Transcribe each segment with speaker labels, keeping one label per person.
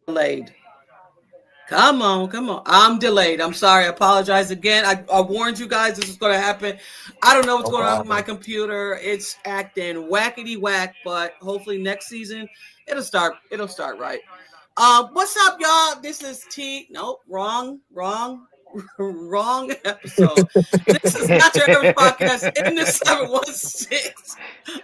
Speaker 1: Delayed. Come on, come on. I'm delayed. I'm sorry. I apologize again. I warned you guys this is going to happen. I don't know what's
Speaker 2: No
Speaker 1: going on with my
Speaker 2: problem.
Speaker 1: computer. It's acting wackety whack, but hopefully next season it'll start. It'll start right. What's up, y'all? This is T. Nope, wrong, wrong episode. This is not your ever podcast in the 716.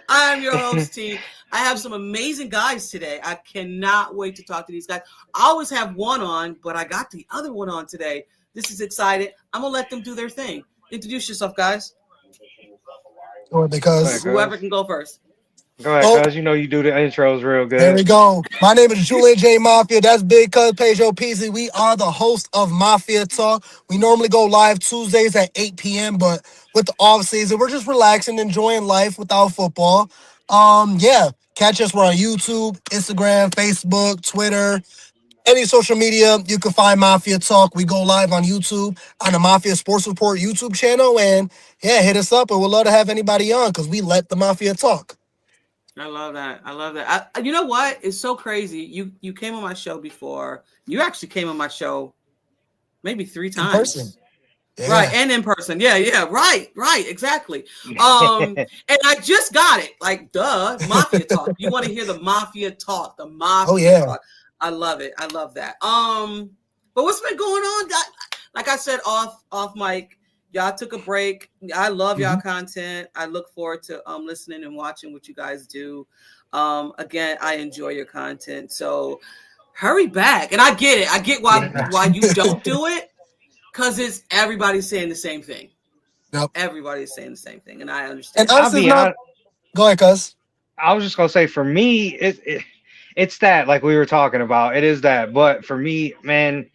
Speaker 1: I am your host, T. I have some amazing guys today. I cannot wait to talk to these guys. I always have one on, but I got the other one on today. This is exciting. I'm gonna let them do their thing. Introduce yourself, guys.
Speaker 2: Or
Speaker 3: Go ahead,
Speaker 2: because
Speaker 1: Whoever
Speaker 3: cuz.
Speaker 1: can go first.
Speaker 3: Go ahead,
Speaker 2: oh,
Speaker 3: cuz. You know you do the intros real
Speaker 2: there we
Speaker 3: good.
Speaker 2: go. My name is Julian J Mafia. That's Big Cuz Pedro Peasy. We are the host of Mafia Talk. We normally go live Tuesdays at 8 p.m. But with the off season, we're just relaxing, enjoying life without football. Yeah. Catch us. We're on YouTube, Instagram, Facebook, Twitter, any social media. You can find Mafia Talk. We go live on YouTube on the Mafia Sports Report YouTube channel. And yeah, hit us up and we'd love to have anybody on because we let the Mafia talk.
Speaker 1: I love that. I love that. You know what? It's so crazy. You came on my show before. You actually came on my show maybe three
Speaker 2: In person.
Speaker 1: times. Right,
Speaker 2: Yeah.
Speaker 1: and in person. Yeah, yeah, right, exactly. And I just got it. Like, duh, Mafia Talk. You want to hear the Mafia Talk, the
Speaker 2: Oh
Speaker 1: Mafia
Speaker 2: yeah.
Speaker 1: Talk. I love it. I love that. But what's been going on? Like I said, off mic, y'all took a break. I love y'all
Speaker 2: Mhm.
Speaker 1: content. I look forward to listening and watching what you guys do. Again, I enjoy your content. So hurry back. And I get it. I get why you don't do it. Because it's everybody's saying the same thing.
Speaker 2: Yep.
Speaker 1: Everybody's saying the same thing, and I
Speaker 2: And
Speaker 1: understand that.
Speaker 3: I'll
Speaker 2: honestly, it's
Speaker 3: be
Speaker 2: not.
Speaker 3: honest.
Speaker 2: Go ahead, cuz.
Speaker 3: I was just gonna say, for me, it's that, like we were talking about. It is that, but for me, man,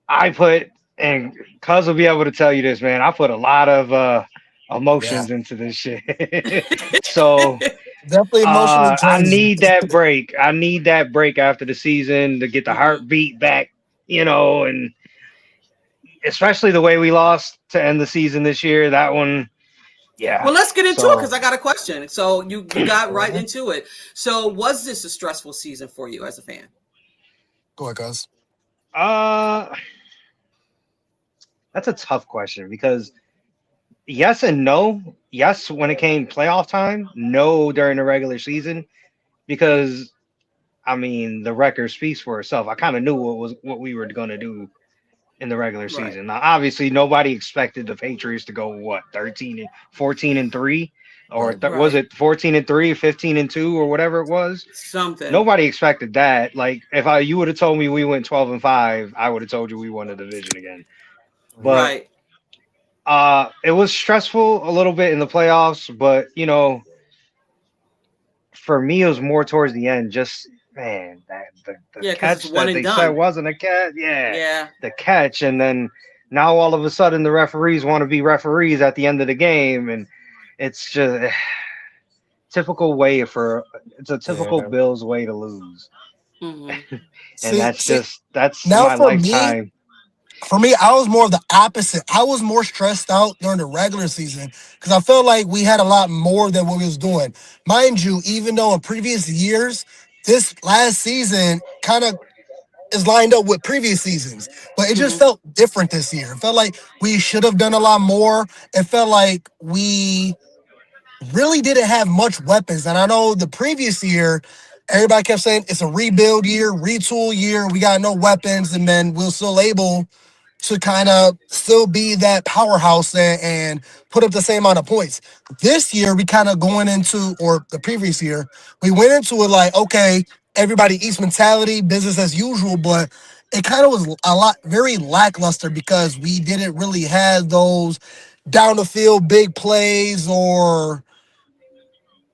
Speaker 3: I put, and cuz will be able to tell you this, man. I put a lot of
Speaker 2: Yeah.
Speaker 3: emotions into this shit. So
Speaker 2: Definitely emotionally
Speaker 3: I
Speaker 2: draining.
Speaker 3: need that break. I need that break after the season to get the
Speaker 1: Mm-hmm.
Speaker 3: heartbeat back, and especially the way we lost to end the season this year. That one, yeah.
Speaker 1: Well, let's get into it
Speaker 3: So
Speaker 1: because I got a question. So you got right
Speaker 2: Mhm.
Speaker 1: into it. So was this a stressful season for you as a fan?
Speaker 2: Go ahead, cuz.
Speaker 3: uh that's a tough question because yes and no. Yes, when it came playoff time, no during the regular season because I mean the record speaks for itself. I kind of knew what we were going to do in the regular
Speaker 1: Right,
Speaker 3: season. Now, obviously, nobody expected the Patriots to go what 14-3, or was
Speaker 1: right.
Speaker 3: it 14-3, 15-2, or whatever it was.
Speaker 1: Something.
Speaker 3: Nobody expected that. Like if you would have told me we went 12-5, I would have told you we won the division again. But
Speaker 1: Right.
Speaker 3: it was stressful a little bit in the playoffs, but for me, it was more towards the end. Just man, the
Speaker 1: Yeah, because it's
Speaker 3: catch
Speaker 1: one
Speaker 3: that
Speaker 1: and
Speaker 3: they said
Speaker 1: done.
Speaker 3: wasn't a catch. Yeah,
Speaker 1: Yeah.
Speaker 3: the catch, and then now all of a sudden the referees want to be referees at the end of the game, and it's just typical way for it's a typical
Speaker 2: Yeah.
Speaker 3: Bills way to lose,
Speaker 1: Mm-hmm.
Speaker 3: and
Speaker 2: See,
Speaker 3: that's
Speaker 2: now
Speaker 3: my
Speaker 2: for me,
Speaker 3: lifetime.
Speaker 2: I was more of the opposite. I was more stressed out during the regular season because I felt like we had a lot more than what we was doing. Mind you, even though in previous years, this last season kind of is lined up with previous seasons, but it just
Speaker 1: Mm-hmm.
Speaker 2: felt different this year. It felt like we should have done a lot more. It felt like we really didn't have much weapons. And I know the previous year, everybody kept saying it's a rebuild year, retool year. We got no weapons, and then we're still able to kind of still be that powerhouse there and put up the same amount of points. This year, we kind of going into, or the previous year, we went into it like, okay, everybody eats mentality, business as usual, but it kind of was a lot very lackluster because we didn't really have those down the field big plays or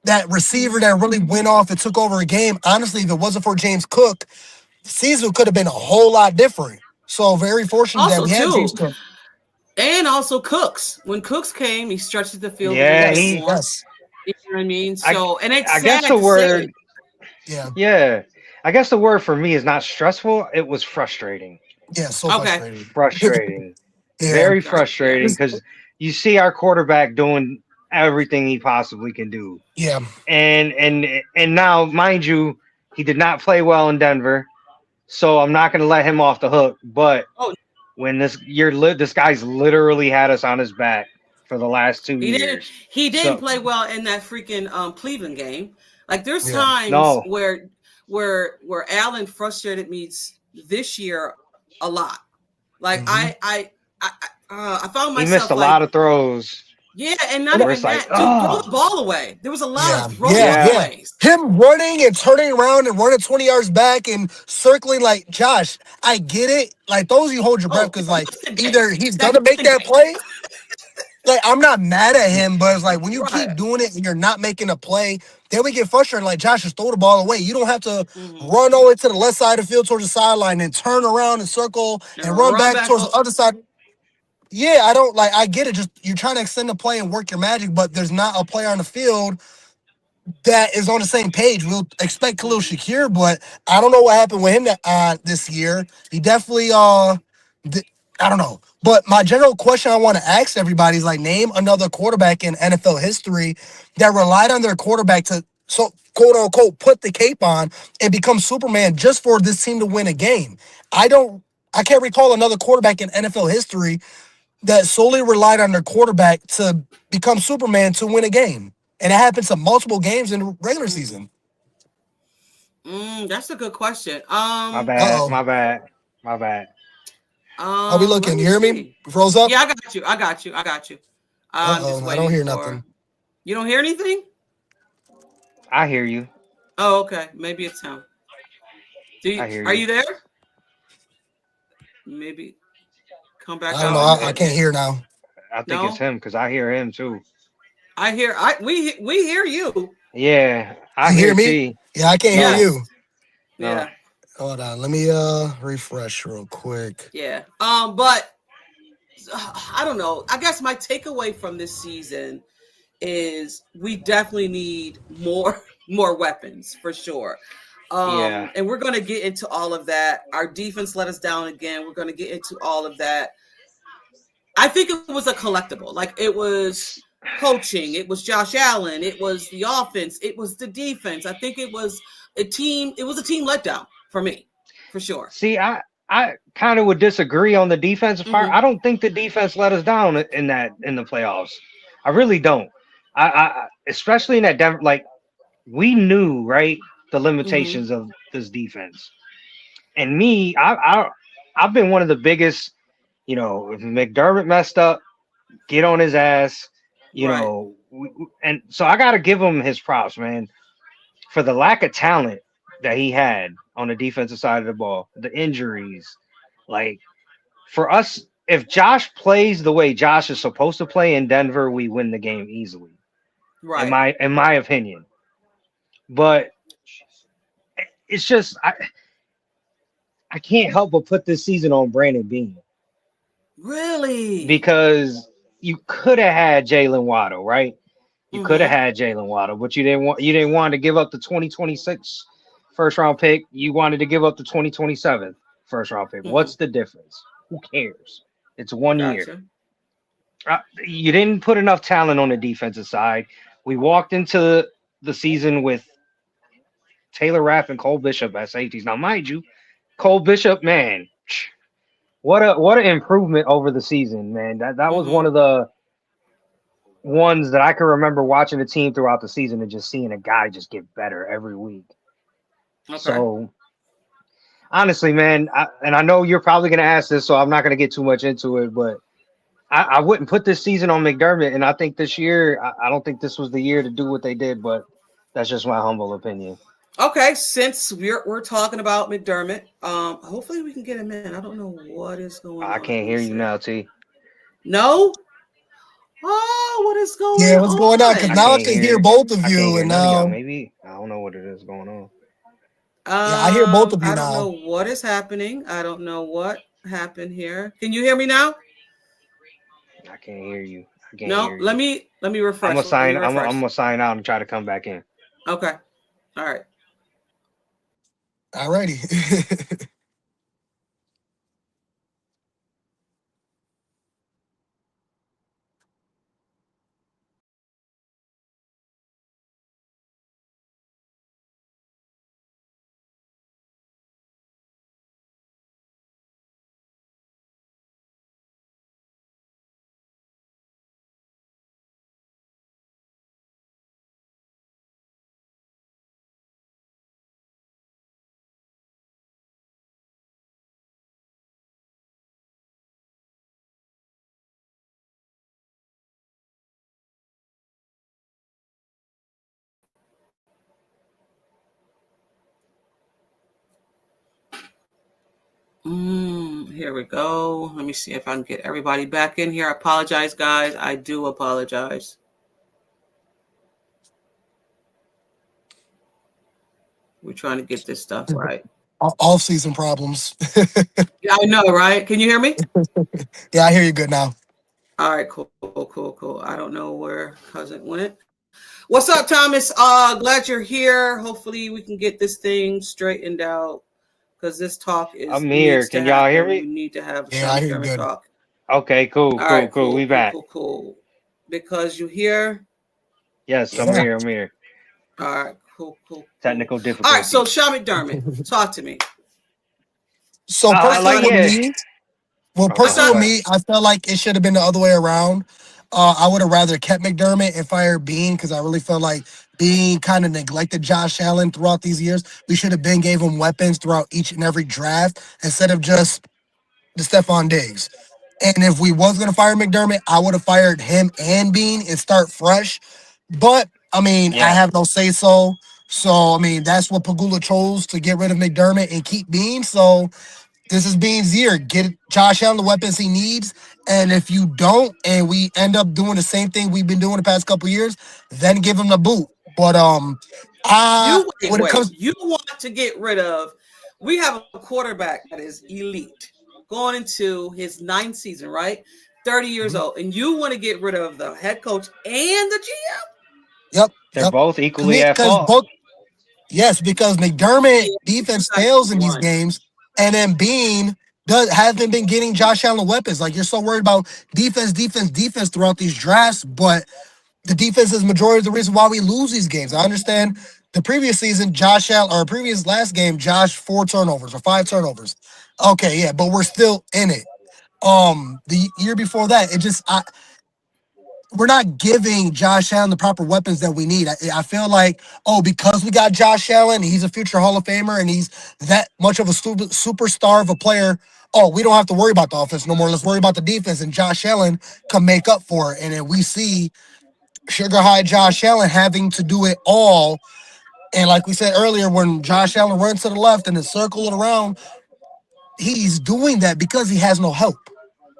Speaker 2: that receiver that really went off and took over a game. Honestly, if it wasn't for James Cook, the season could have been a whole lot different. So very fortunate that
Speaker 1: Also,
Speaker 2: we had James
Speaker 1: too,
Speaker 2: Cook.
Speaker 1: and also Cooks. When Cooks came, he stretched the field a little
Speaker 3: Yeah,
Speaker 1: bit
Speaker 2: Yes,
Speaker 3: he.
Speaker 1: more.
Speaker 2: yes,
Speaker 1: You know what I mean?
Speaker 3: I
Speaker 1: So, and it's
Speaker 3: I guess
Speaker 1: sad
Speaker 3: the
Speaker 1: to say.
Speaker 3: word.
Speaker 2: yeah,
Speaker 3: Yeah, I guess the word for me is not stressful. It was frustrating.
Speaker 2: yeah. So
Speaker 1: Okay,
Speaker 2: frustrating.
Speaker 3: Frustrating.
Speaker 2: Yeah,
Speaker 3: Very
Speaker 1: gotcha. Yeah.
Speaker 3: frustrating because you see our quarterback doing everything he possibly can do,
Speaker 2: yeah.
Speaker 3: and now, mind you, he did not play well in Denver, so I'm not going to let him off the hook. But
Speaker 1: Oh,
Speaker 3: when this guy's literally had us on his back for the last two
Speaker 1: he didn't.
Speaker 3: years.
Speaker 1: He didn't
Speaker 3: So
Speaker 1: play well in that freaking Cleveland game. Like there's
Speaker 2: Yeah.
Speaker 1: times
Speaker 3: no,
Speaker 1: where Allen frustrated me this year a lot. Like
Speaker 2: Hmm.
Speaker 1: I found
Speaker 3: he missed
Speaker 1: myself
Speaker 3: a
Speaker 1: like
Speaker 3: lot of throws
Speaker 1: yeah, and not
Speaker 3: where
Speaker 1: even
Speaker 3: it's like,
Speaker 1: that. Dude, throw
Speaker 3: oh,
Speaker 1: the ball away. There was a lot
Speaker 2: Yeah,
Speaker 1: of
Speaker 2: yeah,
Speaker 1: throwaway
Speaker 3: yeah,
Speaker 2: yeah.
Speaker 1: plays.
Speaker 2: Him running and turning around and running 20 yards back and circling like Josh, I get it. Like those you hold your breath
Speaker 1: Oh,
Speaker 2: because
Speaker 1: the
Speaker 2: like
Speaker 1: Houston game.
Speaker 2: either he's
Speaker 1: That
Speaker 2: gonna make
Speaker 1: Houston
Speaker 2: that
Speaker 1: game.
Speaker 2: play. Like I'm not mad at him, but it's like when you keep
Speaker 1: Right.
Speaker 2: doing it and you're not making a play, then we get frustrated. Like Josh, just throw the ball away. You don't have to
Speaker 1: Mm-hmm.
Speaker 2: run over to the left side of the field towards the sideline and turn around and circle
Speaker 1: And
Speaker 2: and run
Speaker 1: run
Speaker 2: back
Speaker 1: back
Speaker 2: towards
Speaker 1: up.
Speaker 2: the other side. Yeah, I don't like. I get it. Just you're trying to extend the play and work your magic, but there's not a player on the field that is on the same page. We'll expect Khalil
Speaker 1: Mm-hmm.
Speaker 2: Shakir, but I don't know what happened with him this year. He definitely I don't know. But my general question I want to ask everybody is like name another quarterback in NFL history that relied on their quarterback to so quote unquote put the cape on and become Superman just for this team to win a game. I don't I can't recall another quarterback in NFL history that solely relied on their quarterback to become Superman to win a game. And it happens to multiple games in the regular
Speaker 1: Mm-hmm.
Speaker 2: season.
Speaker 1: That's a good question.
Speaker 3: my
Speaker 2: Uh
Speaker 3: bad,
Speaker 2: oh.
Speaker 3: my bad, my bad.
Speaker 2: Are we
Speaker 1: Let
Speaker 2: looking?
Speaker 1: me
Speaker 2: You hear me?
Speaker 1: see.
Speaker 2: Froze up?
Speaker 1: Yeah, I got you. I got you. I got you.
Speaker 2: Uh
Speaker 1: I'm just
Speaker 2: oh. I don't
Speaker 1: waiting
Speaker 2: hear
Speaker 1: for.
Speaker 2: nothing.
Speaker 1: You don't hear anything?
Speaker 3: I hear you.
Speaker 1: Oh, okay. Maybe it's him.
Speaker 3: I hear
Speaker 1: Are
Speaker 3: you.
Speaker 1: you there? Maybe come back
Speaker 2: I don't
Speaker 1: out
Speaker 2: know.
Speaker 3: No,
Speaker 2: I
Speaker 1: again.
Speaker 2: can't hear now.
Speaker 3: I think it's
Speaker 1: No,
Speaker 3: him because I hear him too.
Speaker 1: I hear. We hear you.
Speaker 3: Yeah, I
Speaker 2: You
Speaker 3: hear
Speaker 2: hear me?
Speaker 3: T.
Speaker 2: Yeah, I can't hear
Speaker 3: No,
Speaker 1: Yes.
Speaker 2: you.
Speaker 3: no.
Speaker 1: Yeah.
Speaker 2: Hold on. Let me refresh real quick.
Speaker 1: Yeah. But I don't know. I guess my takeaway from this season is we definitely need more more weapons for sure.
Speaker 3: Yeah.
Speaker 1: And we're going to get into all of that. Our defense let us down again. We're going to get into all of that. I think it was a collectible. Like it was
Speaker 3: S-
Speaker 1: coaching, it was Josh Allen, it was the offense, it was the defense. I think it was a team. It was a team letdown for me, for sure.
Speaker 3: See, I kind of would disagree on the defensive part.
Speaker 1: Mm-hmm.
Speaker 3: I don't think the defense let us down in the playoffs. I really don't. Especially in that Denver, like we knew right the
Speaker 1: Mm-hmm.
Speaker 3: limitations of this defense. And me, I've been one of the biggest. If McDermott messed up, get on his ass.
Speaker 1: Right.
Speaker 3: And so I got to give him his props, man, for the lack of talent that he had on the defensive side of the ball, the injuries. Like for us, if Josh plays the way Josh is supposed to play in Denver, we win the game easily, in
Speaker 1: Right.
Speaker 3: my opinion. But it's just I can't help but put this season on Brandon Bean
Speaker 1: Really.
Speaker 3: because you could have had Jalen Waddle, right? You could have
Speaker 1: Mm-hmm.
Speaker 3: had Jalen Waddle, but you didn't want to give up the 2026 first round pick. You wanted to give up the 2027 first round pick.
Speaker 1: Mm-hmm.
Speaker 3: What's the difference? Who cares? It's 1 year.
Speaker 1: Gotcha.
Speaker 3: You didn't put enough talent on the defensive side. We walked into the season with Taylor Rapp and Cole Bishop as safeties. Now, mind you, Cole Bishop, man, what an improvement over the season, man. That was one
Speaker 1: Mm-hmm.
Speaker 3: of the ones that I can remember watching the team throughout the season and just seeing a guy just get better every week.
Speaker 1: Okay.
Speaker 3: So honestly, man, and I know you're probably going to ask this, so I'm not going to get too much into it, but I wouldn't put this season on McDermott, and I think this year, I don't think this was the year to do what they did, but that's just my humble opinion.
Speaker 1: Okay. Since we're talking about McDermott, hopefully we can get him in. I don't know what is going
Speaker 3: I
Speaker 1: on. Let
Speaker 3: can't
Speaker 1: me
Speaker 3: hear you
Speaker 1: see.
Speaker 3: now, T.
Speaker 1: No. Oh, what is going
Speaker 2: Yeah, what's going on? Because
Speaker 3: I
Speaker 2: now I
Speaker 1: on?
Speaker 3: can't
Speaker 2: can hear
Speaker 3: hear.
Speaker 2: both of
Speaker 3: I can't
Speaker 2: you,
Speaker 3: hear
Speaker 2: and
Speaker 3: none of y'all.
Speaker 2: now
Speaker 3: Maybe I don't know what it is going on.
Speaker 2: yeah, I hear both of you
Speaker 1: I don't know
Speaker 2: now.
Speaker 1: what is happening. I don't know what. happened here. Can you hear me now?
Speaker 3: I can't hear you. I can't
Speaker 1: No.
Speaker 3: hear
Speaker 1: Let
Speaker 3: you.
Speaker 1: me
Speaker 3: I'm gonna
Speaker 1: refresh. Let me
Speaker 3: sign. I'm
Speaker 1: refresh.
Speaker 3: gonna sign out and try to come back in.
Speaker 1: Okay. All right.
Speaker 2: Alrighty.
Speaker 1: Here we go. Let me see if I can get everybody back in here. I apologize, guys. I do apologize. We're trying to get this stuff right.
Speaker 2: Off-season problems.
Speaker 1: Yeah, I know, right? Can you hear me?
Speaker 2: Yeah, I hear you good now.
Speaker 1: All right, cool. I don't know where cousin went. What's up, Thomas? Glad you're here. Hopefully, we can get this thing straightened out because this talk
Speaker 3: I'm here.
Speaker 1: needs to
Speaker 3: Can y'all hear
Speaker 1: happen. We
Speaker 3: me?
Speaker 1: need to have a
Speaker 2: Yeah,
Speaker 1: Sean
Speaker 2: I hear you
Speaker 1: McDermott
Speaker 2: good.
Speaker 1: talk.
Speaker 3: Okay, cool,
Speaker 1: All
Speaker 3: cool,
Speaker 1: right,
Speaker 3: cool. We back.
Speaker 1: cool. Because you here.
Speaker 3: Yes, I'm
Speaker 2: Yeah.
Speaker 3: here. I'm here.
Speaker 1: All right, cool.
Speaker 3: Technical
Speaker 1: All right, so
Speaker 3: difficulties.
Speaker 1: Sean McDermott, talk to me.
Speaker 2: So
Speaker 1: I
Speaker 2: personally
Speaker 3: Like
Speaker 1: thought,
Speaker 2: with
Speaker 3: yeah.
Speaker 2: me, well,
Speaker 3: Oh, go
Speaker 1: I
Speaker 3: ahead.
Speaker 2: personally
Speaker 1: thought,
Speaker 3: Go
Speaker 2: with
Speaker 3: ahead.
Speaker 2: me, I felt like it should have been the other way around. I would have rather kept McDermott and fired Bean because I really felt like Bean kind of neglected Josh Allen throughout these years. We should have been gave him weapons throughout each and every draft instead of just the Stephon Diggs. And if we was gonna fire McDermott, I would have fired him and Bean and start fresh. But I mean, I
Speaker 3: Yeah.
Speaker 2: have no say so. So I mean, that's what Pagula chose to get rid of McDermott and keep Bean. So this is Bean's year. Get Josh Allen the weapons he needs. And if you don't, and we end up doing the same thing we've been doing the past couple years, then give him the boot. But I
Speaker 1: you
Speaker 2: when it
Speaker 1: wait.
Speaker 2: comes,
Speaker 1: You want to get rid of? We have a quarterback that is elite, going into his ninth season, right? 30 years
Speaker 2: Mhm.
Speaker 1: old, and you want to get rid of the head coach and the GM?
Speaker 2: Yep,
Speaker 3: They're
Speaker 2: yep.
Speaker 3: both
Speaker 2: I
Speaker 3: equally
Speaker 2: mean,
Speaker 3: at
Speaker 2: because
Speaker 3: fault.
Speaker 2: both yes, because McDermott
Speaker 1: Yeah, you
Speaker 2: defense
Speaker 1: got to
Speaker 2: fails
Speaker 1: choose
Speaker 2: in these
Speaker 1: one.
Speaker 2: games, and then Bean hasn't been getting Josh Allen weapons. Like you're so worried about defense throughout these drafts, but the defense is majority of the reason why we lose these games. I understand the previous season, Josh Allen, or previous last game, Josh 4 turnovers or 5 turnovers. Okay, yeah, but we're still in it. The year before that, it just we're not giving Josh Allen the proper weapons that we need. I feel like, oh, because we got Josh Allen, he's a future Hall of Famer, and he's that much of a superstar of a player. Oh, we don't have to worry about the offense no more. Let's worry about the defense, and Josh Allen can make up for it. And then we see Sugar High Josh Allen having to do it all. And like we said earlier, when Josh Allen runs to the left and is circling around, he's doing that because he has no help.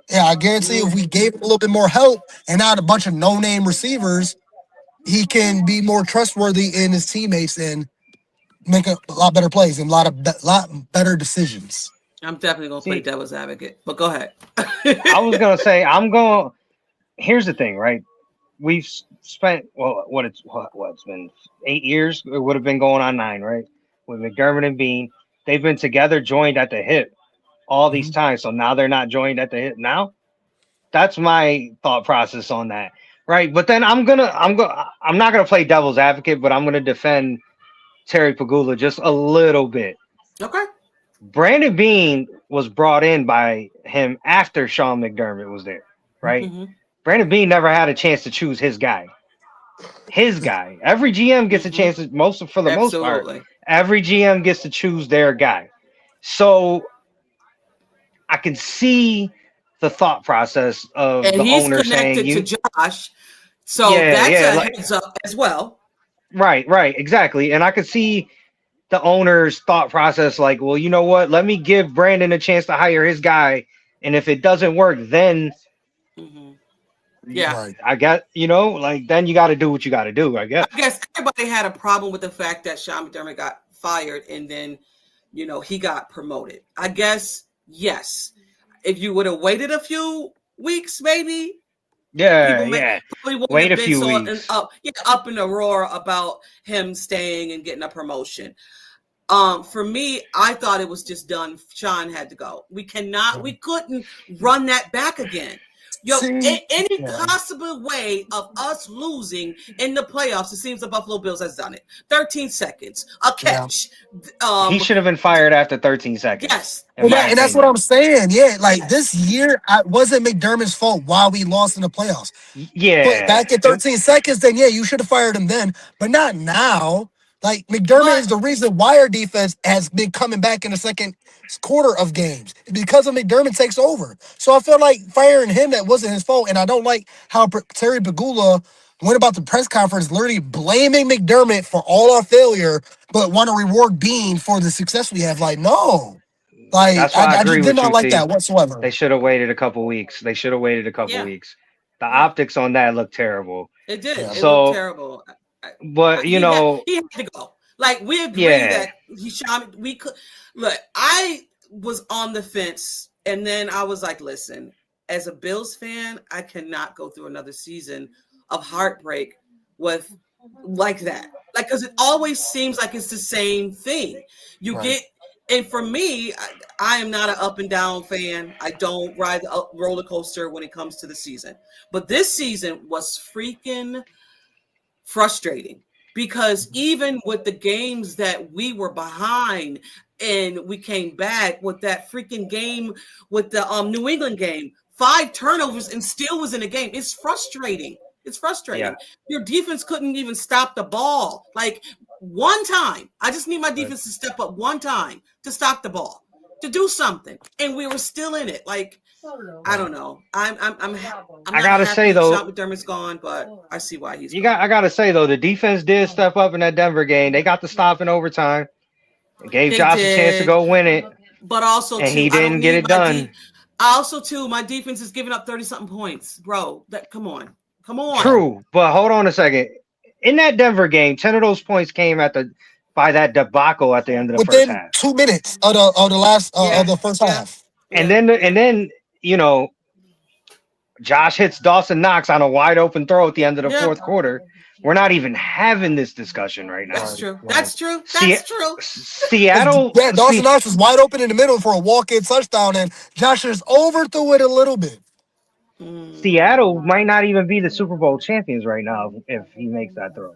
Speaker 2: Yeah, I guarantee if
Speaker 1: Mm,
Speaker 2: we gave him a little bit more help and not a bunch of no-name receivers, he can be more trustworthy in his teammates and make a lot better plays and lot better decisions.
Speaker 1: I'm definitely gonna play
Speaker 3: See,
Speaker 1: devil's advocate, but go ahead.
Speaker 3: I was gonna say I'm going. Here's the thing, right? We've spent what's been 8 years. It would have been going on 9, right? With McDermott and Bean, they've been together, joined at the hip all these
Speaker 2: Mhm.
Speaker 3: times. So now they're not joined at the hip now. That's my thought process on that, right? But then I'm not gonna play devil's advocate, but I'm gonna defend Terry Pagula just a little bit.
Speaker 1: Okay.
Speaker 3: Brandon Bean was brought in by him after Sean McDermott was there, right?
Speaker 1: Mm-hmm.
Speaker 3: Brandon Bean never had a chance to choose his guy. His guy. Every GM gets a
Speaker 1: Mm-hmm.
Speaker 3: chance to for the most part.
Speaker 1: Absolutely.
Speaker 3: Every GM gets to choose their guy. So I can see the thought process of
Speaker 1: And
Speaker 3: the
Speaker 1: he's
Speaker 3: owner saying
Speaker 1: connected to
Speaker 3: you
Speaker 1: Josh, so
Speaker 3: yeah,
Speaker 1: that's
Speaker 3: yeah,
Speaker 1: a
Speaker 3: like
Speaker 1: heads up as well.
Speaker 3: right, exactly. And I could see the owner's thought process like, well, you know what? Let me give Brandon a chance to hire his guy. And if it doesn't work, then
Speaker 1: Mm-hmm. Yeah.
Speaker 2: Right.
Speaker 3: I got, like then you got to do what you got to do, I
Speaker 1: I
Speaker 3: guess.
Speaker 1: guess everybody had a problem with the fact that Sean McDermott got fired and then, he got promoted. I guess, yes. if you would have waited a few weeks, maybe
Speaker 3: Yeah,
Speaker 1: people
Speaker 3: yeah.
Speaker 1: probably wouldn't
Speaker 3: Wait
Speaker 1: have
Speaker 3: a
Speaker 1: been
Speaker 3: few
Speaker 1: so
Speaker 3: weeks.
Speaker 1: up in a roar about him staying and getting a promotion. For me, I thought it was just done. Sean had to go. We couldn't run that back again. Yo,
Speaker 2: See,
Speaker 1: any
Speaker 2: yeah,
Speaker 1: possible way of us losing in the playoffs, it seems the Buffalo Bills has done it. 13 seconds, a
Speaker 2: yeah.
Speaker 1: catch.
Speaker 3: He
Speaker 1: Um,
Speaker 3: should have been fired after 13 seconds,
Speaker 1: yes,
Speaker 3: in
Speaker 2: And,
Speaker 3: my
Speaker 2: and that's what
Speaker 1: yes,
Speaker 2: I'm
Speaker 3: opinion.
Speaker 2: saying. Yeah, like this
Speaker 1: yes.
Speaker 2: year, I wasn't McDermott's fault why we lost in the playoffs. But
Speaker 3: Yeah.
Speaker 2: back at 13 seconds, then yeah, you should have fired him then, but not now. Like McDermott
Speaker 1: But
Speaker 2: is the reason why our defense has been coming back in the second quarter of games because of McDermott takes over. So I feel like firing him that wasn't his fault, and I don't like how Terry Pagula went about the press conference, literally blaming McDermott for all our failure, but want to reward Bean for the success we have. Like no, like
Speaker 3: That's why I
Speaker 2: I
Speaker 3: agree
Speaker 2: just did
Speaker 3: with
Speaker 2: not
Speaker 3: you,
Speaker 2: like that
Speaker 3: T.
Speaker 2: whatsoever.
Speaker 3: They should have waited a couple weeks. They should have waited a couple
Speaker 1: yeah,
Speaker 3: weeks. The
Speaker 1: yeah,
Speaker 3: optics on that look terrible.
Speaker 1: it did.
Speaker 2: Yeah,
Speaker 1: It looked
Speaker 3: So,
Speaker 1: terrible. I,
Speaker 3: but
Speaker 1: he had to go. Like we agree
Speaker 3: yeah,
Speaker 1: that he shot. We could look. I was on the fence, and then I was like, listen, as a Bills fan, I cannot go through another season of heartbreak with like that. Like, because it always seems like it's the same thing. You
Speaker 2: right,
Speaker 1: get, and for me, I am not an up and down fan. I don't ride the roller coaster when it comes to the season. But this season was freaking frustrating because even with the games that we were behind and we came back with that freaking game with the New England game, 5 turnovers and still was in the game. It's frustrating. It's
Speaker 3: yeah.
Speaker 1: frustrating. Your defense couldn't even stop the ball. Like one time, I just need my
Speaker 3: Right.
Speaker 1: defense to step up one time to stop the ball, to do something, and we were still in it. Like I
Speaker 2: right.
Speaker 1: don't know. I'm
Speaker 3: I
Speaker 1: not
Speaker 3: gotta say
Speaker 1: happy
Speaker 3: though,
Speaker 1: Sean McDermott's gone, but I see why he's gone.
Speaker 3: I gotta say though, the defense did step up in that Denver game. They got the stop in overtime. It gave
Speaker 1: They
Speaker 3: Josh a chance to
Speaker 1: did,
Speaker 3: go win it,
Speaker 1: but also
Speaker 3: and
Speaker 1: too,
Speaker 3: he
Speaker 1: I don't
Speaker 3: didn't get
Speaker 1: need
Speaker 3: it
Speaker 1: my
Speaker 3: done.
Speaker 1: Also too, my defense is giving up 30 something points, bro. That come on, come on.
Speaker 2: Yeah.
Speaker 3: True, but hold on a second. In that Denver game, 10 of those points came at the by that debacle at the end of the first
Speaker 2: Within
Speaker 3: half.
Speaker 2: 2 minutes of the last of
Speaker 1: Yeah,
Speaker 2: the first
Speaker 1: yeah,
Speaker 2: half.
Speaker 3: And
Speaker 1: yeah, yeah.
Speaker 3: then you know, Josh hits Dawson Knox on a wide open throw at the end of the
Speaker 1: Yeah,
Speaker 3: fourth quarter. We're not even having this discussion right
Speaker 1: that's
Speaker 3: now.
Speaker 2: Right,
Speaker 1: true.
Speaker 2: right.
Speaker 1: That's true.
Speaker 3: See,
Speaker 1: That's true.
Speaker 2: Because
Speaker 3: Seattle,
Speaker 2: yeah, Dawson
Speaker 3: see,
Speaker 2: Knox was wide open in the middle for a walk-in touchdown, and Josh just overthrew it a little bit.
Speaker 3: Seattle
Speaker 1: Mm.
Speaker 3: might not even be the Super Bowl champions right now if he makes that throw.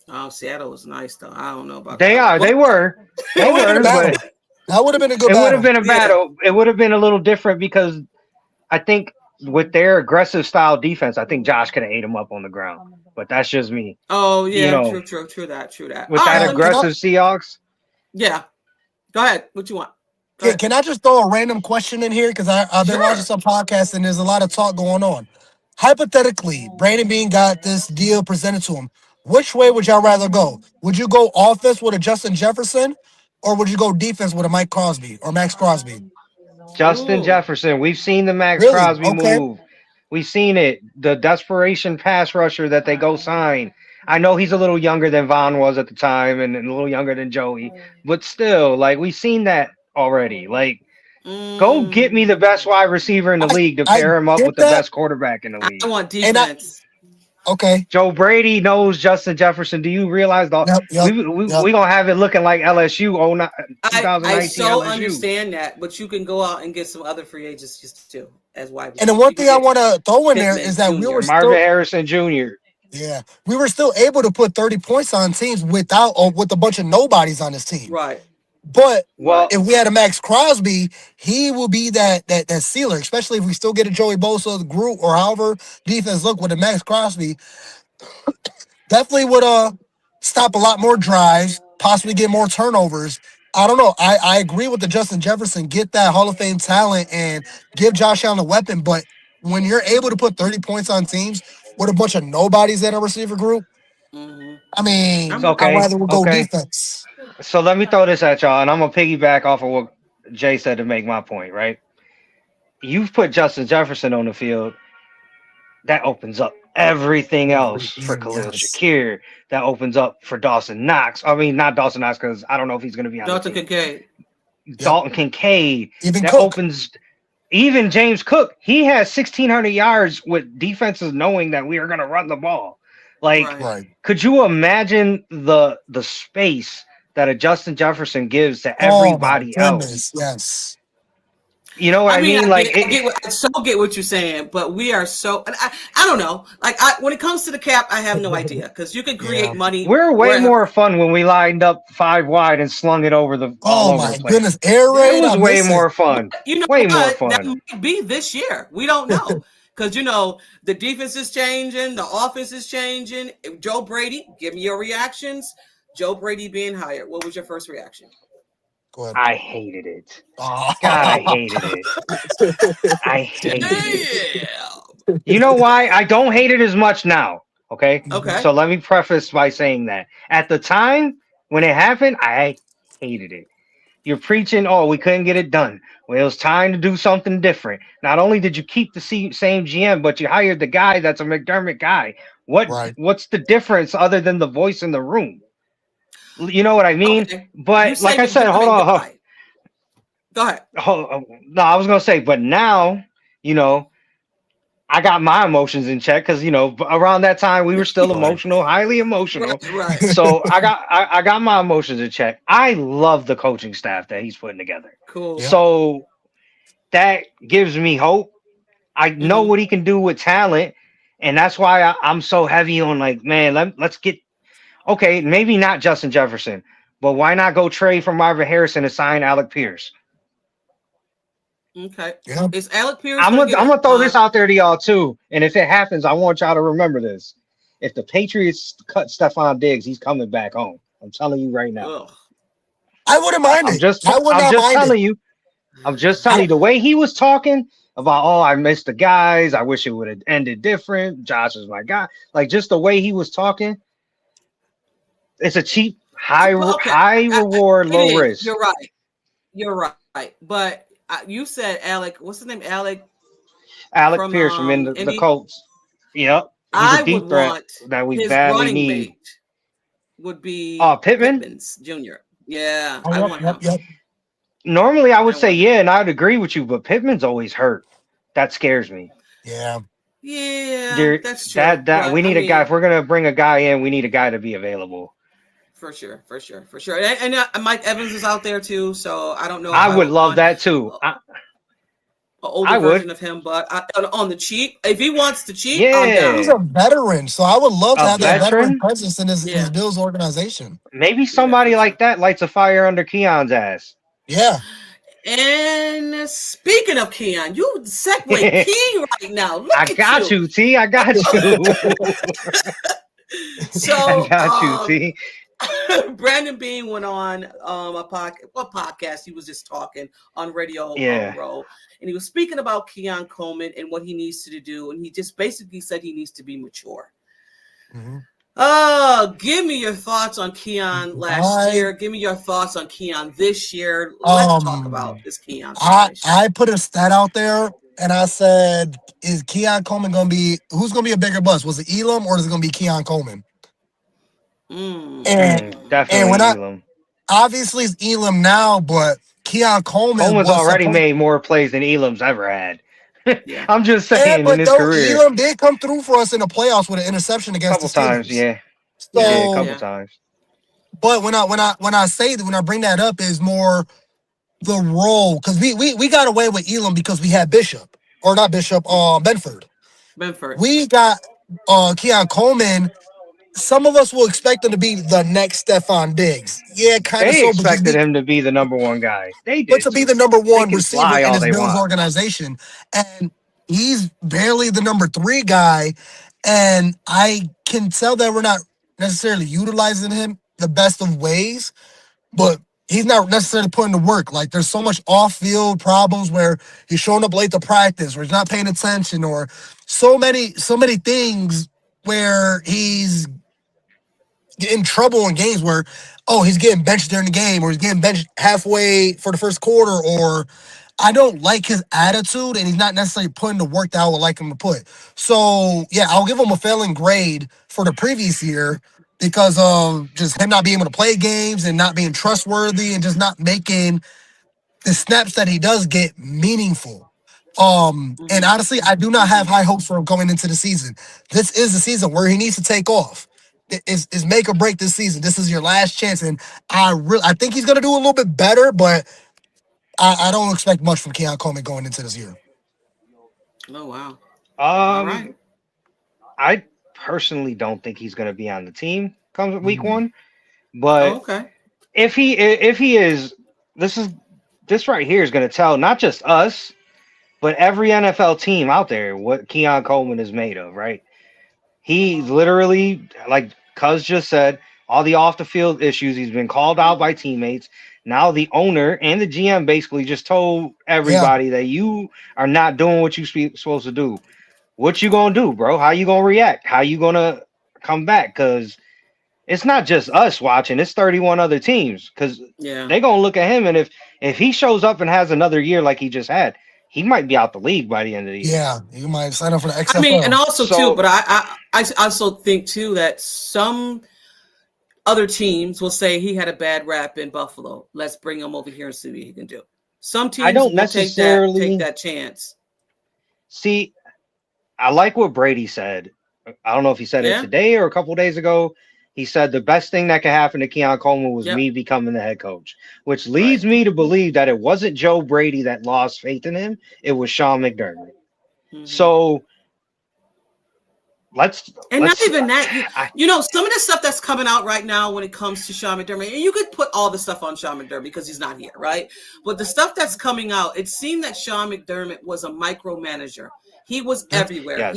Speaker 1: Oh, Seattle was nice though. I don't know about
Speaker 3: They
Speaker 1: that one,
Speaker 3: are,
Speaker 1: but
Speaker 2: That
Speaker 3: they
Speaker 2: would have been a
Speaker 3: were, but
Speaker 2: battle. That would have been a good
Speaker 3: it would have
Speaker 2: battle.
Speaker 3: been a
Speaker 1: yeah.
Speaker 3: battle. It would have been a little different because I think with their aggressive style defense, I think Josh could have ate him up on the ground. But that's just me.
Speaker 1: Oh
Speaker 3: You
Speaker 1: yeah,
Speaker 3: know,
Speaker 1: true, true, true that, true that.
Speaker 3: with
Speaker 1: All
Speaker 3: that
Speaker 1: right, let me.
Speaker 2: Can I
Speaker 3: aggressive Seahawks,
Speaker 1: Yeah, go ahead. What you want? Go
Speaker 2: can,
Speaker 1: ahead.
Speaker 2: can I just throw a random question in here? Because I've been watching
Speaker 1: Sure.
Speaker 2: some podcasts and there's a lot of talk going on. Hypothetically, Brandon Bean got this deal presented to him. Which way would y'all rather go? Would you go offense with a Justin Jefferson, or would you go defense with a Mike Crosby or Max Crosby?
Speaker 3: Justin
Speaker 1: Ooh.
Speaker 3: Jefferson. We've seen the Max
Speaker 2: Really?
Speaker 3: Crosby
Speaker 2: Okay.
Speaker 3: move. We've seen it. The desperation pass rusher that they go sign. I know he's a little younger than Von was at the time and a little younger than Joey, but still, like we've seen that already. Like, go get me
Speaker 1: Mm,
Speaker 3: the best wide receiver in the
Speaker 2: I
Speaker 3: league to
Speaker 2: I
Speaker 3: pair him up
Speaker 2: get
Speaker 3: with the
Speaker 2: that,
Speaker 3: best quarterback in the
Speaker 1: I
Speaker 3: league.
Speaker 1: want
Speaker 2: and
Speaker 1: defense.
Speaker 2: okay.
Speaker 3: Joe Brady knows Justin Jefferson. Do you realize that
Speaker 2: Yep, yep, yep.
Speaker 3: we gonna have it looking like LSU
Speaker 1: I
Speaker 3: 2019
Speaker 1: so
Speaker 3: LSU?
Speaker 1: understand that, but you can go out and get some other free agents just too as wide
Speaker 2: And then
Speaker 1: receivers.
Speaker 2: one
Speaker 1: You can
Speaker 2: thing I
Speaker 1: get
Speaker 2: want to throw in there
Speaker 1: Pittman
Speaker 2: is that we were
Speaker 1: Jr.
Speaker 3: Marvin
Speaker 2: still,
Speaker 3: Harrison Jr.
Speaker 2: yeah, we were still able to put 30 points on teams without or with a bunch of nobodies on this team.
Speaker 1: Right,
Speaker 2: But
Speaker 1: right.
Speaker 3: Well,
Speaker 2: if we had a Max Crosby, he will be that sealer, especially if we still get a Joey Bosa, the group, or however defense look with a Max Crosby. Definitely would stop a lot more drives, possibly get more turnovers. I don't know. I agree with the Justin Jefferson. Get that Hall of Fame talent and give Josh Allen a weapon. But when you're able to put 30 points on teams with a bunch of nobodies in a receiver group,
Speaker 1: Hmm.
Speaker 2: I mean,
Speaker 1: I'm
Speaker 2: I'd
Speaker 3: okay,
Speaker 2: rather go
Speaker 3: okay.
Speaker 2: defense.
Speaker 3: So let me throw this at y'all, and I'm gonna piggyback off of what Jay said to make my point. Right? You've put Justin Jefferson on the field. That opens up everything else for
Speaker 2: Everything,
Speaker 3: Khalil
Speaker 2: yes.
Speaker 3: Shakir. That opens up for Dawson Knox. I mean, not Dawson Knox because I don't know if he's gonna be on the
Speaker 1: Dalton
Speaker 3: team.
Speaker 1: Kincaid.
Speaker 2: Yep.
Speaker 3: Dalton Kincaid.
Speaker 2: Even
Speaker 3: That
Speaker 2: Cook.
Speaker 3: opens. Even James Cook, he has 1,600 yards with defenses knowing that we are going to run the ball. Like,
Speaker 1: Right.
Speaker 2: Right.
Speaker 3: could you imagine the space that a Justin Jefferson gives to
Speaker 2: Oh my
Speaker 3: everybody else?
Speaker 2: goodness. Yes.
Speaker 3: You know what
Speaker 1: I
Speaker 3: I
Speaker 1: mean,
Speaker 3: mean? Like,
Speaker 1: I so get what you're saying, but we are so, and I don't know. Like, when it comes to the cap, I have no idea because you can
Speaker 2: Yeah.
Speaker 1: create money
Speaker 3: we're way more
Speaker 1: wherever.
Speaker 3: fun when we lined up five wide and slung it over the all
Speaker 2: Oh
Speaker 3: over the
Speaker 2: my
Speaker 3: place.
Speaker 2: goodness. Air
Speaker 3: It
Speaker 2: raid. I
Speaker 3: was way
Speaker 2: miss it.
Speaker 3: more fun.
Speaker 1: But you know
Speaker 3: Way more
Speaker 1: what? That
Speaker 3: fun.
Speaker 1: might be this year. We don't know because the defense is changing, the offense is changing. Joe Brady, give me your reactions. Joe Brady being hired. What was your first reaction?
Speaker 2: Go ahead.
Speaker 3: I hated it. God, I
Speaker 2: Oh.
Speaker 3: hated it. I hated it.
Speaker 1: Damn.
Speaker 3: You know why? I don't hate it as much now. Okay.
Speaker 1: Okay.
Speaker 3: So let me preface by saying that at the time when it happened, I hated it. You're preaching, oh, we couldn't get it done. Well, it was time to do something different. Not only did you keep the same GM, but you hired the guy that's a McDermott guy.
Speaker 2: Right.
Speaker 3: What's the difference other than the voice in the room? You know what I mean?
Speaker 1: Okay. You
Speaker 3: But like
Speaker 1: say
Speaker 3: I said, hold
Speaker 1: McDermott
Speaker 3: on.
Speaker 1: guy. Go ahead.
Speaker 3: No, I was gonna say, but now, you know, I got my emotions in check because around that time we were still
Speaker 2: Right.
Speaker 3: emotional, highly
Speaker 1: Right,
Speaker 3: emotional.
Speaker 1: right.
Speaker 3: So I got my emotions in check. I love the coaching staff that he's putting together.
Speaker 1: Cool.
Speaker 2: Yep.
Speaker 3: So that gives me hope. I know
Speaker 1: Mm-hmm.
Speaker 3: what he can do with talent, and that's why I'm so heavy on like, man, let's get okay, maybe not Justin Jefferson, but why not go trade for Marvin Harrison and sign Alec Pierce?
Speaker 1: Okay.
Speaker 2: Yep.
Speaker 1: Is Alec Pierce
Speaker 3: I'm
Speaker 1: going to
Speaker 3: gonna
Speaker 1: get
Speaker 3: I'm
Speaker 1: a
Speaker 3: gonna throw this out there to y'all too, and if it happens, I want y'all to remember this. If the Patriots cut Stephon Diggs, he's coming back home. I'm telling you right now.
Speaker 1: ugh.
Speaker 2: I wouldn't mind
Speaker 3: I'm
Speaker 2: it.
Speaker 3: just
Speaker 2: I would
Speaker 3: I'm
Speaker 2: not
Speaker 3: just
Speaker 2: mind it.
Speaker 3: telling you. I'm just telling
Speaker 2: I,
Speaker 3: you the way he was talking about. Oh, I missed the guys. I wish it would have ended different. Josh is my guy. Like just the way he was talking. It's a cheap,
Speaker 1: Well, okay.
Speaker 3: high reward,
Speaker 1: It
Speaker 3: low
Speaker 1: is.
Speaker 3: risk.
Speaker 1: You're right. You're right. But you said Alec. What's his name? Alec
Speaker 3: Alec
Speaker 1: from
Speaker 3: Pierce from in the
Speaker 1: Indy.
Speaker 3: Colts. Yep, he's a
Speaker 1: I would
Speaker 3: deep threat
Speaker 1: want
Speaker 3: that we
Speaker 1: his
Speaker 3: badly
Speaker 1: running
Speaker 3: need.
Speaker 1: mate would be
Speaker 3: Pittman.
Speaker 1: Pittman's Jr. Yeah,
Speaker 2: oh,
Speaker 1: I
Speaker 2: yep.
Speaker 1: want
Speaker 2: Yep.
Speaker 1: him.
Speaker 2: Yep.
Speaker 3: Normally, I
Speaker 1: I
Speaker 3: would say
Speaker 1: want him.
Speaker 3: yeah, and I'd agree with you, but Pittman's always hurt. That scares me.
Speaker 2: Yeah.
Speaker 1: Yeah,
Speaker 3: There,
Speaker 1: that's true.
Speaker 3: that
Speaker 1: But
Speaker 3: we
Speaker 1: I
Speaker 3: need a guy.
Speaker 1: mean,
Speaker 3: If we're gonna bring a guy in, we need a guy to be available.
Speaker 1: for sure, for sure, for sure. And Mike Evans is out there too, so I don't know if
Speaker 3: I
Speaker 1: I
Speaker 3: would
Speaker 1: would
Speaker 3: love
Speaker 1: want
Speaker 3: that too.
Speaker 1: an older
Speaker 3: I would.
Speaker 1: version of him. But on the cheap, if he wants to cheat, I'm
Speaker 2: He's
Speaker 1: down.
Speaker 3: Yeah,
Speaker 2: a veteran, so I would love to
Speaker 3: a
Speaker 2: have that veteran
Speaker 3: veteran.
Speaker 2: presence in his
Speaker 1: Yeah,
Speaker 2: Bills organization.
Speaker 3: Maybe
Speaker 1: yeah,
Speaker 3: somebody
Speaker 1: for
Speaker 3: like
Speaker 1: sure.
Speaker 3: that lights a fire under Keon's ass.
Speaker 2: Yeah.
Speaker 1: And speaking of Keon, you segue
Speaker 3: I
Speaker 1: king right now. Look at
Speaker 3: got
Speaker 1: you.
Speaker 3: you, T. I got you. I
Speaker 1: So,
Speaker 3: got you, T.
Speaker 1: Brandon Bean went on what podcast he was just talking on Radio
Speaker 3: Yeah.
Speaker 1: Row, and he was speaking about Keon Coleman and what he needs to do, and he just basically said he needs to be mature.
Speaker 2: Mhm.
Speaker 1: Oh, give me your thoughts on Keon last
Speaker 2: I
Speaker 1: year. Give me your thoughts on Keon this year. Let's talk
Speaker 2: um
Speaker 1: about this Keon situation.
Speaker 2: I put a stat out there and I said, is Keon Coleman gonna be who's gonna be a bigger bust? Was it Elam or is it gonna be Keon Coleman? And and when
Speaker 3: Definitely
Speaker 2: I
Speaker 3: Elam.
Speaker 2: obviously it's Elam now, but Keon Coleman
Speaker 3: Coleman's
Speaker 2: was
Speaker 3: already
Speaker 2: supposed.
Speaker 3: made more plays than Elam's ever had.
Speaker 1: Yeah.
Speaker 3: I'm just
Speaker 2: Yeah,
Speaker 3: saying in
Speaker 2: but
Speaker 3: his
Speaker 2: though
Speaker 3: career.
Speaker 2: Elam did come through for us in the playoffs with an interception against the
Speaker 3: Couple times,
Speaker 2: Steelers.
Speaker 3: yeah. He
Speaker 1: Yeah.
Speaker 3: did a
Speaker 2: So,
Speaker 3: couple
Speaker 1: Yeah.
Speaker 3: times.
Speaker 2: but when I bring that up is more the role because we got away with Elam because we had Bishop or not Bishop, Benford.
Speaker 1: Benford.
Speaker 2: We got Keon Coleman. Some of us will expect him to be the next Stephon Diggs. Yeah, kind of
Speaker 3: They
Speaker 2: so, but just
Speaker 3: expected
Speaker 2: be
Speaker 3: him to be the number one guy. They
Speaker 2: but
Speaker 3: did
Speaker 2: to be
Speaker 3: too.
Speaker 2: the number
Speaker 3: They
Speaker 2: one
Speaker 3: can
Speaker 2: receiver
Speaker 3: lie
Speaker 2: in
Speaker 3: all
Speaker 2: his
Speaker 3: they
Speaker 2: Bills
Speaker 3: want.
Speaker 2: organization, and he's barely the number three guy. And I can tell that we're not necessarily utilizing him the best of ways, but he's not necessarily putting to work. Like there's so much off-field problems where he's showing up late to practice, where he's not paying attention, or so many things where he's in trouble in games where, oh, he's getting benched during the game, or he's getting benched halfway for the first quarter, or I don't like his attitude, and he's not necessarily putting the work that I would like him to put. So yeah, I'll give him a failing grade for the previous year because of just him not being able to play games and not being trustworthy and just not making the snaps that he does get meaningful. And honestly, I do not have high hopes for him going into the season. This is the season where he needs to take off. Is make or break this season. This is your last chance, and I think he's gonna do a little bit better, but I don't expect much from Keon Coleman going into this year.
Speaker 1: Oh wow. All right.
Speaker 3: Um, I personally don't think he's going to be on the team come week
Speaker 2: Mm,
Speaker 3: one.
Speaker 1: Oh,
Speaker 3: But
Speaker 1: okay.
Speaker 3: if he is, this is this right here is going to tell not just us, but every NFL team out there what Keon Coleman is made of. Right? He literally, like Cuz just said, all the off the field issues. He's been called out by teammates. Now the owner and the GM basically just told
Speaker 2: yeah,
Speaker 3: everybody that you are not doing what you're supposed to do. What you gonna do, bro? How you gonna react? How you gonna come back? Because it's not just us watching; it's 31 other teams. Because
Speaker 1: Yeah.
Speaker 3: they gonna look at him, and if he shows up and has another year like he just had, he might be out the league by the end of the year.
Speaker 2: yeah. You might sign up for the
Speaker 1: I mean, and
Speaker 2: XFL.
Speaker 1: also too,
Speaker 3: So
Speaker 1: but I also think too that some other teams will say he had a bad rap in Buffalo. Let's bring him over here and see what he can do. Some
Speaker 3: I
Speaker 1: teams
Speaker 3: don't
Speaker 1: will take
Speaker 3: necessarily
Speaker 1: that chance.
Speaker 3: see. I like what Brady said. I don't know if he said it
Speaker 1: Yeah.
Speaker 3: today or a couple days ago. He said the best thing that could happen to Keon Coleman was
Speaker 1: Yep.
Speaker 3: me becoming the head coach, which
Speaker 1: Right.
Speaker 3: leads me to believe that it wasn't Joe Brady that lost faith in him. It was Sean McDermott.
Speaker 1: Hmm.
Speaker 3: So let's
Speaker 1: And not
Speaker 3: let's
Speaker 1: even that,
Speaker 3: I,
Speaker 1: you know, some of the stuff that's coming out right now when it comes to Sean McDermott, and you could put all the stuff on Sean McDermott because he's not here, right? But the stuff that's coming out, it seemed that Sean McDermott was a micromanager. He was
Speaker 2: Yep,
Speaker 1: everywhere.
Speaker 3: yes,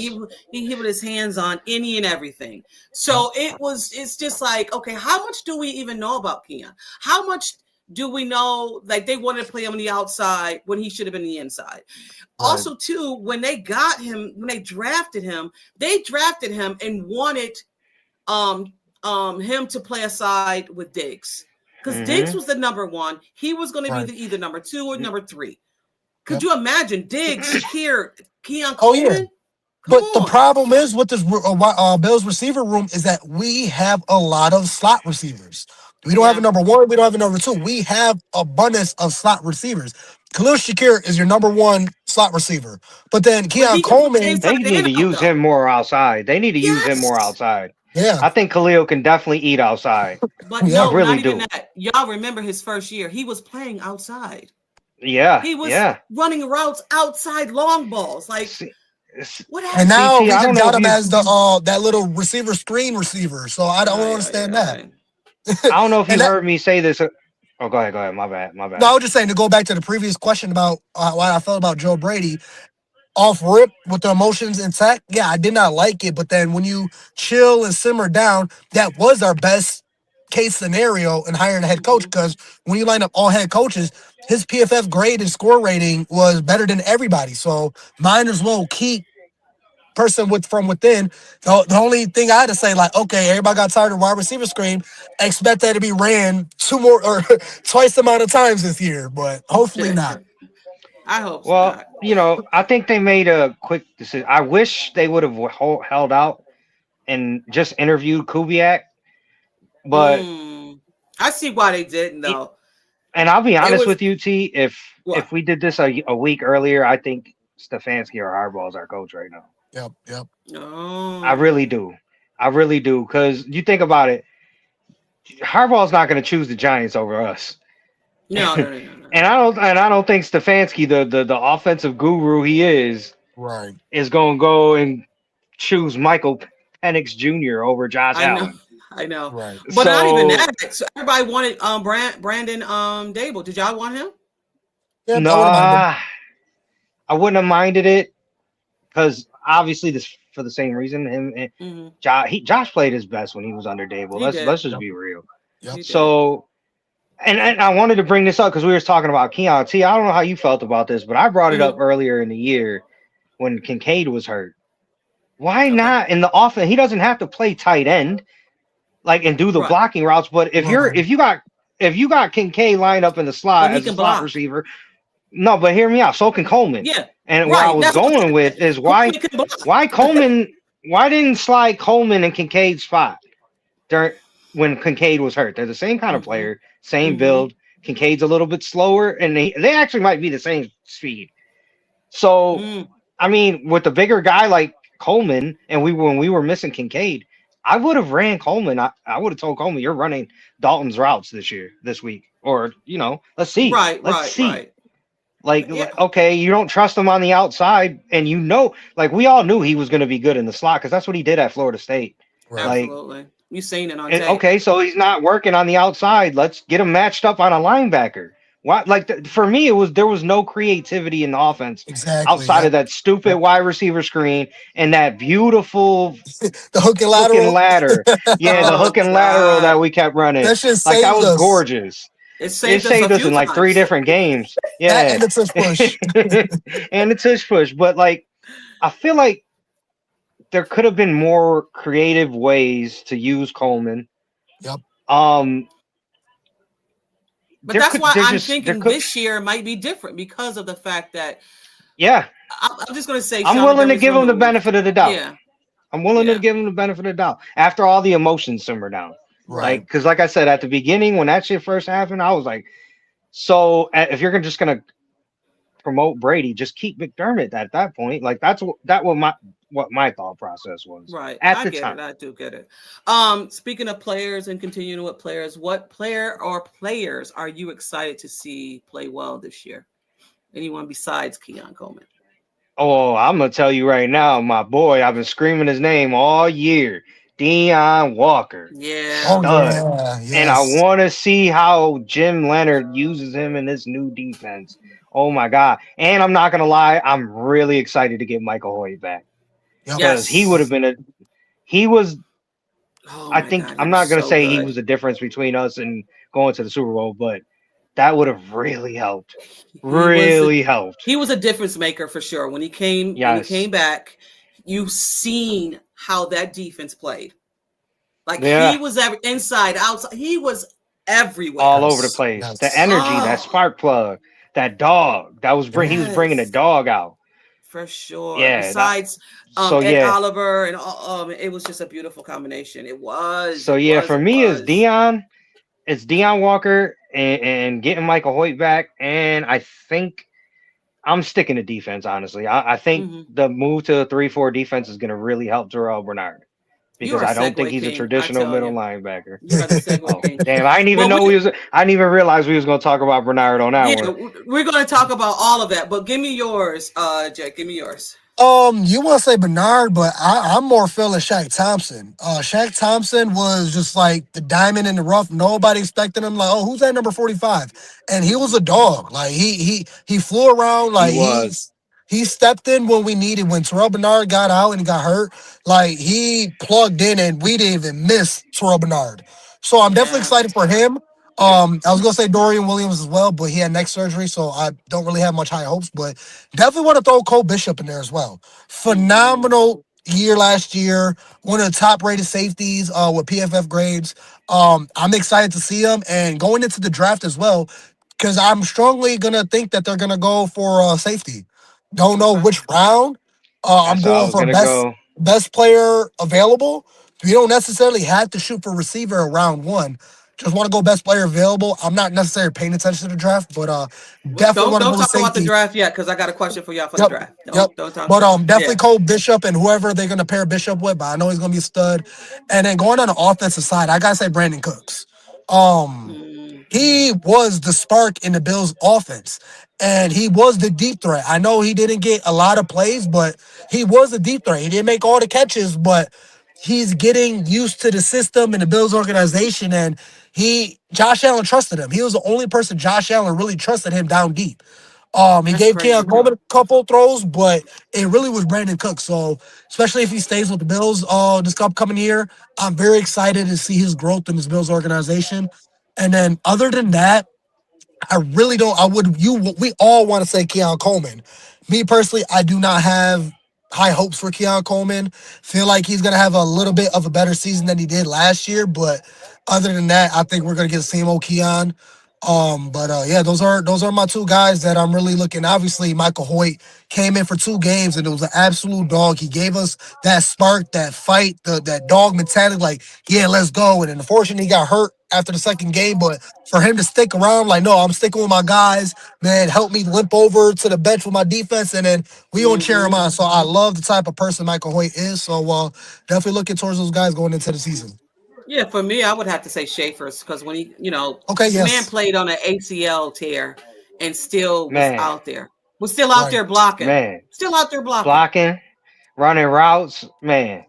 Speaker 1: He put his hands on any and everything.
Speaker 2: yep.
Speaker 1: So it's just like, okay, how much do we even know about Keon? How much do we know like they wanted to play him on the outside when he should have been the inside?
Speaker 2: Right.
Speaker 1: Also, too, when they got him, when they drafted him and wanted um him to play aside with Diggs. Because Diggs
Speaker 3: hmm
Speaker 1: was the number one. He was going to be
Speaker 2: Right.
Speaker 1: the either number two or number three. Could
Speaker 2: Yep.
Speaker 1: you imagine Diggs, Shakir, Keon
Speaker 2: Oh yeah.
Speaker 1: Coleman? Come
Speaker 2: But the
Speaker 1: on.
Speaker 2: problem is with this Bills receiver room is that we have a lot of slot receivers. We don't have a
Speaker 1: Yeah.
Speaker 2: number one. We don't have a number two. We have abundance of slot receivers. Khalil Shakir is your number one slot receiver. But then
Speaker 1: But
Speaker 2: Keon
Speaker 1: he can play
Speaker 2: Coleman,
Speaker 3: they
Speaker 1: inside
Speaker 3: need
Speaker 1: and
Speaker 3: to
Speaker 1: out,
Speaker 3: use him
Speaker 1: though.
Speaker 3: more outside. They need to use him more
Speaker 1: Yes.
Speaker 3: outside.
Speaker 2: yeah,
Speaker 3: I think Khalil can definitely eat outside.
Speaker 1: But
Speaker 3: I
Speaker 2: yeah,
Speaker 1: no,
Speaker 3: really
Speaker 1: not even
Speaker 3: do.
Speaker 1: that. Y'all remember his first year. He was playing outside.
Speaker 3: Yeah,
Speaker 1: He was
Speaker 3: yeah.
Speaker 1: running routes outside long balls. Like,
Speaker 3: See, s-
Speaker 1: what
Speaker 2: and
Speaker 1: happened?
Speaker 2: now
Speaker 3: CT,
Speaker 2: we
Speaker 3: I don't
Speaker 2: just
Speaker 3: know
Speaker 2: got
Speaker 3: if
Speaker 2: him
Speaker 3: you
Speaker 2: as the that little receiver screen receiver. So I don't
Speaker 1: Ay, ay,
Speaker 2: understand that.
Speaker 1: ay.
Speaker 3: I don't know if you
Speaker 2: And that
Speaker 3: heard me say this. Oh, go ahead. My bad, my
Speaker 2: no, I
Speaker 3: bad.
Speaker 2: was just saying to go back to the previous question about why I felt about Joe Brady. Off rip with the emotions intact, yeah, I did not like it. But then when you chill and simmer down, that was our best case scenario in hiring a head coach.
Speaker 1: Mhm.
Speaker 2: Because when you line up all head coaches, his PFF grade and score rating was better than everybody. So might as well keep person with from within. The only thing I had to say, like, okay, everybody got tired of wide receiver screen. Expect that to be ran two more or twice the amount of times this year, but hopefully not.
Speaker 1: I hope
Speaker 3: Well,
Speaker 1: not.
Speaker 3: I think they made a quick decision. I wish they would have held out and just interviewed Kubiak, but
Speaker 1: Mm. I see why they didn't
Speaker 3: it,
Speaker 1: though.
Speaker 3: and I'll be
Speaker 1: It
Speaker 3: honest
Speaker 1: was
Speaker 3: with you, T. If
Speaker 1: what?
Speaker 3: we did this a week earlier, I think Stefanski or Harbaugh is our coach right now.
Speaker 2: Yep, yep.
Speaker 3: I really
Speaker 1: Oh.
Speaker 3: do. I really do. Because you think about it, Harbaugh's not going to choose the Giants over us.
Speaker 1: No, no, no, no, no,
Speaker 3: And
Speaker 1: no.
Speaker 3: I don't think Stefanski, the offensive guru he
Speaker 2: Right.
Speaker 3: is going to go and choose Michael Penix Jr. over Josh
Speaker 1: I know.
Speaker 3: Allen.
Speaker 1: I know.
Speaker 2: Right.
Speaker 1: But not even
Speaker 3: So
Speaker 1: that. So everybody wanted Brandon Dable. Did y'all want him?
Speaker 2: Yep, I wouldn't mind him.
Speaker 3: nah, I wouldn't have minded it because obviously this for the same reason him and
Speaker 1: Hmm.
Speaker 3: Josh played his best when he was under Dable.
Speaker 1: He
Speaker 3: Let's
Speaker 1: did.
Speaker 3: just
Speaker 2: Yep,
Speaker 3: be real.
Speaker 2: yep.
Speaker 1: He did.
Speaker 3: So and I wanted to bring this up because we were talking about Keon T. I don't know how you felt about this, but I brought it up
Speaker 1: Hmm.
Speaker 3: earlier in the year when Kincaid was hurt. Why
Speaker 1: Okay.
Speaker 3: not in the offense? He doesn't have to play tight end like and do the
Speaker 1: Right.
Speaker 3: blocking routes. But
Speaker 2: Right.
Speaker 3: if you got Kincaid lined up in the
Speaker 1: But
Speaker 3: slot
Speaker 1: he
Speaker 3: as a
Speaker 1: can
Speaker 3: slot
Speaker 1: block.
Speaker 3: receiver, no. But hear me out. So can Coleman.
Speaker 1: Yeah.
Speaker 3: And where I
Speaker 1: Right.
Speaker 3: was
Speaker 1: That's what
Speaker 3: going
Speaker 1: I'm
Speaker 3: with
Speaker 1: saying.
Speaker 3: is
Speaker 1: Coleman can
Speaker 3: why
Speaker 1: block.
Speaker 3: Coleman why didn't slide Coleman and Kincaid's spot during when Kincaid was hurt? They're the same kind of
Speaker 1: Hmm.
Speaker 3: player, same
Speaker 1: Hmm.
Speaker 3: build. Kincaid's a little bit slower, and they actually might be the same speed. So
Speaker 1: Mm,
Speaker 3: I mean, with a bigger guy like Coleman, and when we were missing Kincaid, I would have ran Coleman. I would have told Coleman, you're running Dalton's routes this week, or let's see,
Speaker 1: right,
Speaker 3: let's
Speaker 1: right,
Speaker 3: see.
Speaker 1: right. Yeah,
Speaker 3: Okay, you don't trust him on the outside, and like we all knew he was going to be good in the slot because that's what he did at Florida State.
Speaker 2: Right.
Speaker 3: Like,
Speaker 1: absolutely. You seen it on tape.
Speaker 3: okay, so he's not working on the outside. Let's get him matched up on a linebacker. Why? Like for me, there was no creativity in the offense
Speaker 2: Exactly.
Speaker 3: outside of
Speaker 2: Yep.
Speaker 3: that stupid
Speaker 2: Yep.
Speaker 3: wide receiver screen and that beautiful
Speaker 2: The hook and
Speaker 3: hook and
Speaker 2: lateral.
Speaker 3: ladder. Yeah, the
Speaker 1: Oh
Speaker 3: hook and lateral that
Speaker 1: God,
Speaker 3: we kept running.
Speaker 2: That shit
Speaker 3: Like that
Speaker 2: saved
Speaker 3: was
Speaker 2: us.
Speaker 3: gorgeous.
Speaker 1: it
Speaker 3: It
Speaker 1: saved us a
Speaker 3: saved us
Speaker 1: few
Speaker 3: in like three
Speaker 1: times.
Speaker 3: different games.
Speaker 2: That
Speaker 3: Yeah.
Speaker 2: and the tush push.
Speaker 3: And the tush push. But like I feel like there could have been more creative ways to use Coleman.
Speaker 2: Yep.
Speaker 3: Um
Speaker 1: But that's why I'm
Speaker 3: there
Speaker 1: thinking
Speaker 3: could
Speaker 1: this year might be different because of the fact that
Speaker 3: yeah.
Speaker 1: I'm just going to say
Speaker 3: I'm
Speaker 1: Sean
Speaker 3: willing
Speaker 1: McDermott
Speaker 3: to
Speaker 1: is
Speaker 3: give him the
Speaker 1: removed.
Speaker 3: benefit of the doubt.
Speaker 1: Yeah,
Speaker 3: I'm willing to
Speaker 1: yeah,
Speaker 3: give him the benefit of the doubt after all the emotions simmer down.
Speaker 2: Right.
Speaker 1: right.
Speaker 3: Like, because like I said at the beginning when that shit first happened, I was like, so if you're just gonna promote Brady, just keep McDermott at that point. Like what my thought process was
Speaker 1: Right.
Speaker 3: at
Speaker 1: I
Speaker 3: the
Speaker 1: get it.
Speaker 3: time.
Speaker 1: I do get it. Speaking of players and continuing with players, what player or players are you excited to see play well this year? Anyone besides Keon Coleman?
Speaker 3: Oh, I'm gonna tell you right now, my boy. I've been screaming his name all year. Deion Walker,
Speaker 1: Yeah.
Speaker 2: Oh
Speaker 3: stud.
Speaker 2: yeah.
Speaker 3: And I
Speaker 2: Yes.
Speaker 3: want to see how Jim Leonard uses him in this new defense. Oh my God. And I'm not gonna lie, I'm really excited to get Michael Hoyt back
Speaker 2: Yep.
Speaker 3: because he
Speaker 1: Yes.
Speaker 3: would have been he was
Speaker 1: Oh
Speaker 3: I
Speaker 1: my
Speaker 3: think
Speaker 1: God, he
Speaker 3: I'm
Speaker 1: was
Speaker 3: not gonna
Speaker 1: so
Speaker 3: say he
Speaker 1: good.
Speaker 3: was a difference between us and going to the Super Bowl, but that would have really helped.
Speaker 1: He was a
Speaker 3: Really helped.
Speaker 1: he was a difference maker for sure. When he came
Speaker 3: Yes.
Speaker 1: back, you seen how that defense played. Like he
Speaker 3: Yeah.
Speaker 1: was inside, outside. He was
Speaker 3: All
Speaker 1: everywhere.
Speaker 3: over the
Speaker 2: Yes.
Speaker 3: place. The
Speaker 2: Yes.
Speaker 3: energy, that
Speaker 1: Oh,
Speaker 3: spark plug, that dog. He was bringing the
Speaker 1: yes,
Speaker 3: dog out.
Speaker 1: for sure.
Speaker 3: Yeah. That.
Speaker 1: Besides
Speaker 3: So
Speaker 1: Ed
Speaker 3: yeah.
Speaker 1: Oliver and it was just a beautiful combination. It was,
Speaker 3: So
Speaker 1: it
Speaker 3: yeah.
Speaker 1: was,
Speaker 3: For
Speaker 1: it
Speaker 3: me,
Speaker 1: was.
Speaker 3: It's Dion Walker and getting Michael Hoyt back, and I think I'm sticking to defense. Honestly, I think
Speaker 1: Hmm.
Speaker 3: the move to a 3-4 defense is going to really help Terrell Bernard
Speaker 1: You
Speaker 3: because
Speaker 1: are
Speaker 3: I don't think
Speaker 1: Segway
Speaker 3: he's a
Speaker 1: King, I
Speaker 3: traditional
Speaker 1: tell
Speaker 3: middle
Speaker 1: you.
Speaker 3: linebacker.
Speaker 1: You are the Segway
Speaker 3: Oh
Speaker 1: King.
Speaker 3: damn! I didn't even
Speaker 1: Well,
Speaker 3: know we was. I didn't even realize we was going to talk about Bernard on that
Speaker 1: yeah,
Speaker 3: one.
Speaker 1: we're going to talk about all of that. But give me yours, Jake. Give me yours.
Speaker 2: You want to say Bernard, but I'm more feeling Shaq Thompson. Shaq Thompson was just like the diamond in the rough. Nobody expected him. Like, oh, who's that number 45? And he was
Speaker 1: Hmm.
Speaker 2: a dog. Like he flew around.
Speaker 3: He
Speaker 2: Like
Speaker 3: was.
Speaker 2: he stepped in when we needed. When Terrell Bernard got out and he got hurt, like he plugged in, and we didn't even miss Terrell Bernard. So I'm definitely
Speaker 1: Yeah.
Speaker 2: excited for him. I was gonna say Dorian Williams as well, but he had neck surgery, so I don't really have much high hopes. But definitely want to throw Cole Bishop in there as well.
Speaker 1: Hmm.
Speaker 2: Phenomenal year last year, one of the top rated safeties with PFF grades. I'm excited to see him and going into the draft as well, because I'm strongly gonna think that they're gonna go for safety. Don't know
Speaker 1: Okay.
Speaker 2: which round. I'm
Speaker 3: That's how I
Speaker 2: going
Speaker 3: was
Speaker 2: for
Speaker 3: gonna
Speaker 2: best
Speaker 3: go.
Speaker 2: best player available. You don't necessarily have to shoot for receiver in round one. Just want to go best player available. I'm not necessarily paying attention to the draft, but
Speaker 1: Well,
Speaker 2: definitely
Speaker 1: don't
Speaker 2: want to
Speaker 1: don't
Speaker 2: go with
Speaker 1: talk about the
Speaker 2: safety.
Speaker 1: draft yet, because I got a question for y'all for the
Speaker 2: Yep.
Speaker 1: draft.
Speaker 2: Yep.
Speaker 1: Don't talk.
Speaker 2: But definitely
Speaker 1: Yeah.
Speaker 2: Cole Bishop and whoever they're gonna pair Bishop with, but I know he's gonna be a stud. And then going on the offensive side, I gotta say Brandon Cooks. Um
Speaker 1: Mm,
Speaker 2: he was the spark in the Bills offense. And he was the deep threat. I know he didn't get a lot of plays, but he was a deep threat. He didn't make all the catches, but he's getting used to the system and the Bills organization. And Josh Allen trusted him. He was the only person Josh Allen really trusted him down deep. He
Speaker 1: that's
Speaker 2: gave
Speaker 1: crazy
Speaker 2: Keon
Speaker 1: too.
Speaker 2: Coleman a couple throws, but it really was Brandon Cooks. So, especially if he stays with the Bills this upcoming year, I'm very excited to see his growth in this Bills organization. And then, other than that, I really don't. I would. We all want to say Keon Coleman. Me personally, I do not have high hopes for Keon Coleman. Feel like he's gonna have a little bit of a better season than he did last year. But other than that, I think we're gonna get the same old Keon. But yeah, those are my two guys that I'm really looking. Obviously, Michael Hoyt came in for 2 games and it was an absolute dog. He gave us that spark, that fight, that dog mentality. Like, yeah, let's go. And then unfortunately, he got hurt after the second game, but for him to stick around, like, no, I'm sticking with my guys, man, help me limp over to the bench with my defense, and then we gonna cheer him
Speaker 1: Hmm.
Speaker 2: on. So I love the type of person Michael Hoyt is. So definitely looking towards those guys going into the season.
Speaker 1: Yeah, for me, I would have to say Schaefer's because when
Speaker 2: Okay,
Speaker 1: the man
Speaker 2: yes,
Speaker 1: played on an ACL tear and still was
Speaker 3: Man,
Speaker 1: out there, was still out
Speaker 2: right.
Speaker 1: there blocking,
Speaker 3: man,
Speaker 1: still out there blocking.
Speaker 3: blocking, running routes, man,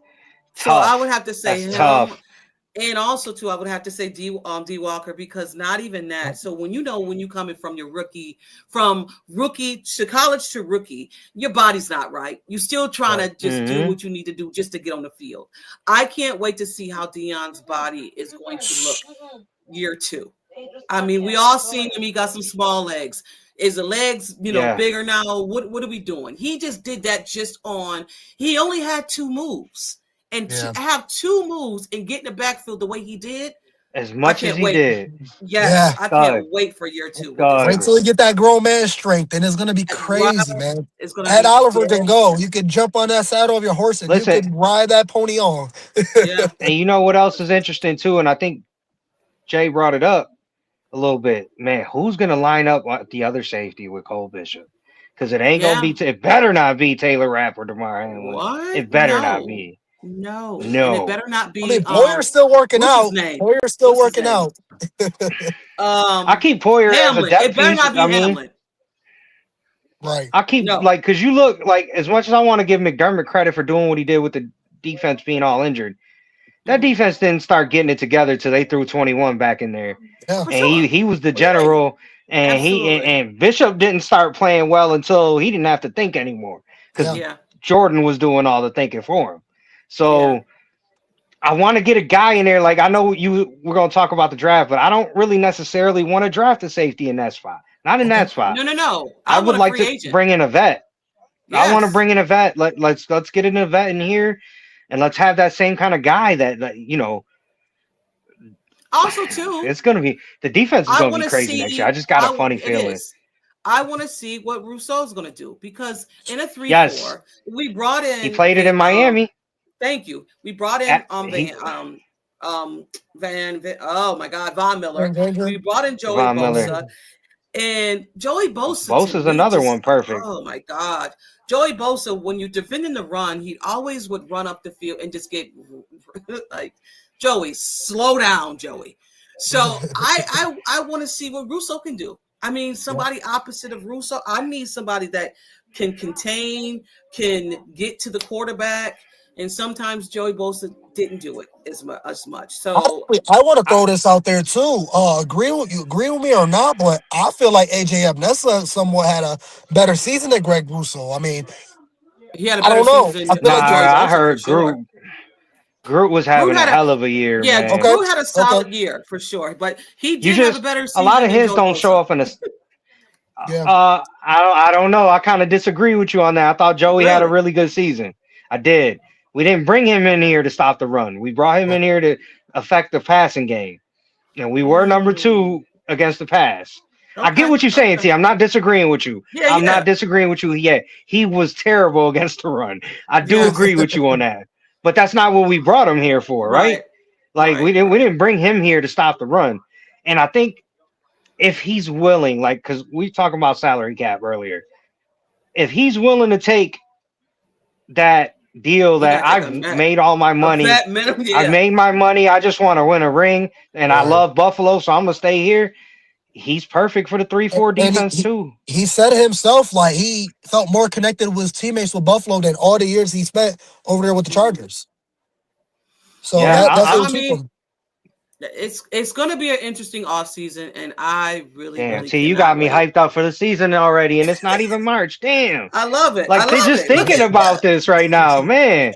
Speaker 1: So I would
Speaker 3: tough.
Speaker 1: have to say
Speaker 3: That's
Speaker 1: him.
Speaker 3: tough.
Speaker 1: And also too, I would have to say D Walker because not even that. So when you coming from from rookie to college to rookie, your body's not right. You still trying
Speaker 2: Right.
Speaker 1: to just do
Speaker 3: Hmm.
Speaker 1: what you need to do just to get on the field. I can't wait to see how Dion's body is going to look year two. I mean, we all seen him. He got some small legs. Is the legs,
Speaker 3: Yeah,
Speaker 1: bigger now? What are we doing? He just did that just on. He only had two moves, and to
Speaker 2: Yeah.
Speaker 1: have two moves and get in the backfield the way he did,
Speaker 3: as
Speaker 1: I
Speaker 3: much as
Speaker 1: can't
Speaker 3: he
Speaker 1: wait.
Speaker 3: did.
Speaker 1: Yes,
Speaker 2: Yeah.
Speaker 1: I
Speaker 3: God,
Speaker 1: can't wait for year two with this
Speaker 3: God.
Speaker 2: Wait
Speaker 1: guy.
Speaker 2: till you get that grown man strength, and it's gonna be
Speaker 1: Right,
Speaker 2: crazy, man.
Speaker 1: it's gonna
Speaker 2: Ed
Speaker 1: be
Speaker 2: Oliver can
Speaker 1: so.
Speaker 2: go. You can jump on that saddle of your horse and you
Speaker 3: Listen,
Speaker 2: can ride that pony on.
Speaker 1: Yeah.
Speaker 3: and you know what else is interesting too, and I think Jay brought it up a little bit. Man, who's gonna line up at the other safety with Cole Bishop? Because it ain't gonna
Speaker 1: Yeah.
Speaker 3: be. It better not be Taylor Rapp or Demar Hamlin.
Speaker 1: What?
Speaker 3: It better not
Speaker 1: No.
Speaker 3: be.
Speaker 1: No. And it
Speaker 3: No.
Speaker 1: better not
Speaker 2: I
Speaker 1: be
Speaker 2: mean, Boyer's still working
Speaker 1: what's his
Speaker 2: out.
Speaker 1: name?
Speaker 2: Boyer's still
Speaker 1: What's his
Speaker 2: working
Speaker 1: name?
Speaker 2: out.
Speaker 3: I
Speaker 1: Um
Speaker 3: keep Poyer as a
Speaker 1: Hamlin.
Speaker 3: depth
Speaker 1: It better
Speaker 3: piece.
Speaker 1: not be
Speaker 3: I mean,
Speaker 1: Hamlin.
Speaker 2: Right.
Speaker 3: I keep
Speaker 1: No.
Speaker 3: like because you look like as much as I want to give McDermott credit for doing what he did with the defense being all injured. That
Speaker 1: Mhm.
Speaker 3: defense didn't start getting it together till they threw 21 back in there,
Speaker 2: Yeah.
Speaker 1: For
Speaker 3: and
Speaker 1: sure.
Speaker 3: he was the
Speaker 1: What do you mean?
Speaker 3: general, and
Speaker 1: Absolutely.
Speaker 3: and Bishop didn't start playing well until he didn't have to think anymore because
Speaker 2: Yeah.
Speaker 1: Yeah.
Speaker 3: Jordan was doing all the thinking for him.
Speaker 1: Yeah.
Speaker 3: So I want to get a guy in there. Like I know we're gonna talk about the draft, but I don't really necessarily want to draft a safety in that spot. Not in
Speaker 2: Okay.
Speaker 3: that spot.
Speaker 1: No, no, no.
Speaker 3: I
Speaker 1: I
Speaker 3: would
Speaker 1: want a
Speaker 3: like
Speaker 1: free
Speaker 3: to
Speaker 1: agent.
Speaker 3: bring in a vet. I want to
Speaker 1: Yes.
Speaker 3: bring in a vet. Let's get in a vet in here, and let's have that same kind of guy that
Speaker 1: Also, too,
Speaker 3: it's gonna be the defense is
Speaker 1: I
Speaker 3: gonna be
Speaker 1: want to
Speaker 3: crazy next year. I
Speaker 1: see.
Speaker 3: just got a funny
Speaker 1: It
Speaker 3: feeling.
Speaker 1: is. I want to see what Rousseau's going to do because in a three
Speaker 3: Yes,
Speaker 1: four, we brought
Speaker 3: he
Speaker 1: in
Speaker 3: played it in Miami.
Speaker 1: Thank you. We brought in
Speaker 3: He
Speaker 1: Oh my God, Von Miller.
Speaker 2: Frank Ranger.
Speaker 1: We brought in Joey
Speaker 3: Von
Speaker 2: Frank
Speaker 3: Miller.
Speaker 1: Bosa,
Speaker 2: Ranger.
Speaker 1: and Joey Bosa to
Speaker 3: Bosa's
Speaker 1: me
Speaker 3: another
Speaker 1: just
Speaker 3: one perfect.
Speaker 1: oh my God, Joey Bosa. When you're defending the run, he always would run up the field and just get like Joey, slow down, Joey. So I want to see what Russo can do. I mean,
Speaker 2: Yeah.
Speaker 1: somebody opposite of Russo. I need somebody that can contain, can get to the quarterback, and sometimes Joey Bosa didn't do it as much. So
Speaker 2: I want to
Speaker 1: I,
Speaker 2: throw this out there too. Agree with me or not, but I feel like AJ Epnesa somewhat had a better season than Greg Russo. I mean,
Speaker 1: he had a
Speaker 2: I
Speaker 1: better
Speaker 2: don't know.
Speaker 1: season
Speaker 2: I feel
Speaker 3: Nah,
Speaker 1: than
Speaker 2: like
Speaker 1: Joey
Speaker 3: I
Speaker 1: Bosa for
Speaker 3: heard
Speaker 1: sure.
Speaker 3: Groot was
Speaker 1: Groot
Speaker 3: having a
Speaker 1: had a
Speaker 3: hell of a year,
Speaker 1: yeah,
Speaker 3: man.
Speaker 2: okay,
Speaker 1: Groot had a
Speaker 2: okay,
Speaker 1: solid year for sure, but he
Speaker 3: You
Speaker 1: did have a
Speaker 3: just
Speaker 1: better
Speaker 3: a lot
Speaker 1: season
Speaker 3: of
Speaker 1: than
Speaker 3: his
Speaker 1: Joey
Speaker 3: don't show
Speaker 1: Bosa.
Speaker 3: up in a.
Speaker 2: yeah,
Speaker 3: I don't know. I kind of disagree with you on that. I thought Joey had a
Speaker 1: Really?
Speaker 3: really good season. I did. We didn't bring him in here to stop the run. We brought him
Speaker 2: right,
Speaker 3: in here to affect the passing game, and we were number
Speaker 1: Mm,
Speaker 3: 2 against the pass. I get
Speaker 1: okay,
Speaker 3: what you're saying,
Speaker 1: okay.
Speaker 3: T. I'm not disagreeing with you.
Speaker 1: Yeah,
Speaker 3: I'm
Speaker 1: yeah,
Speaker 3: not disagreeing with you. Yeah, he was terrible against the run. I do
Speaker 1: yes.
Speaker 3: agree with you on that. But that's not what we brought him here for, right?
Speaker 1: Right,
Speaker 3: Like
Speaker 1: right,
Speaker 3: we
Speaker 1: right.
Speaker 3: didn't bring him here to stop the run. And I think if he's willing, like because we talked about salary cap earlier, if he's willing to take that deal
Speaker 1: He
Speaker 3: that
Speaker 1: got to take
Speaker 3: I've made all my
Speaker 1: a
Speaker 3: money,
Speaker 1: vet minimum.
Speaker 3: I've
Speaker 1: Yeah.
Speaker 3: made my money, I just want to win a ring, and I
Speaker 2: right.
Speaker 3: love Buffalo, so I'm gonna stay here. He's perfect for the three
Speaker 2: And,
Speaker 3: four
Speaker 2: and
Speaker 3: defense too.
Speaker 2: he said it himself, like he felt more connected with his teammates with Buffalo than all the years he spent over there with the
Speaker 1: Mhm.
Speaker 2: Chargers. So
Speaker 3: Yeah,
Speaker 1: Yeah.
Speaker 2: that
Speaker 3: I
Speaker 2: definitely
Speaker 1: I
Speaker 2: keep
Speaker 1: mean,
Speaker 2: him.
Speaker 1: it's going to be an interesting off season, and I really,
Speaker 3: damn.
Speaker 1: really
Speaker 3: See, you got
Speaker 1: cannot
Speaker 3: me
Speaker 1: wait.
Speaker 3: hyped up for the season already, and it's not even March. Damn.
Speaker 1: I love it. I
Speaker 3: Like they're
Speaker 1: love
Speaker 3: just
Speaker 1: it. Look
Speaker 3: thinking
Speaker 1: at
Speaker 3: about this right now, man.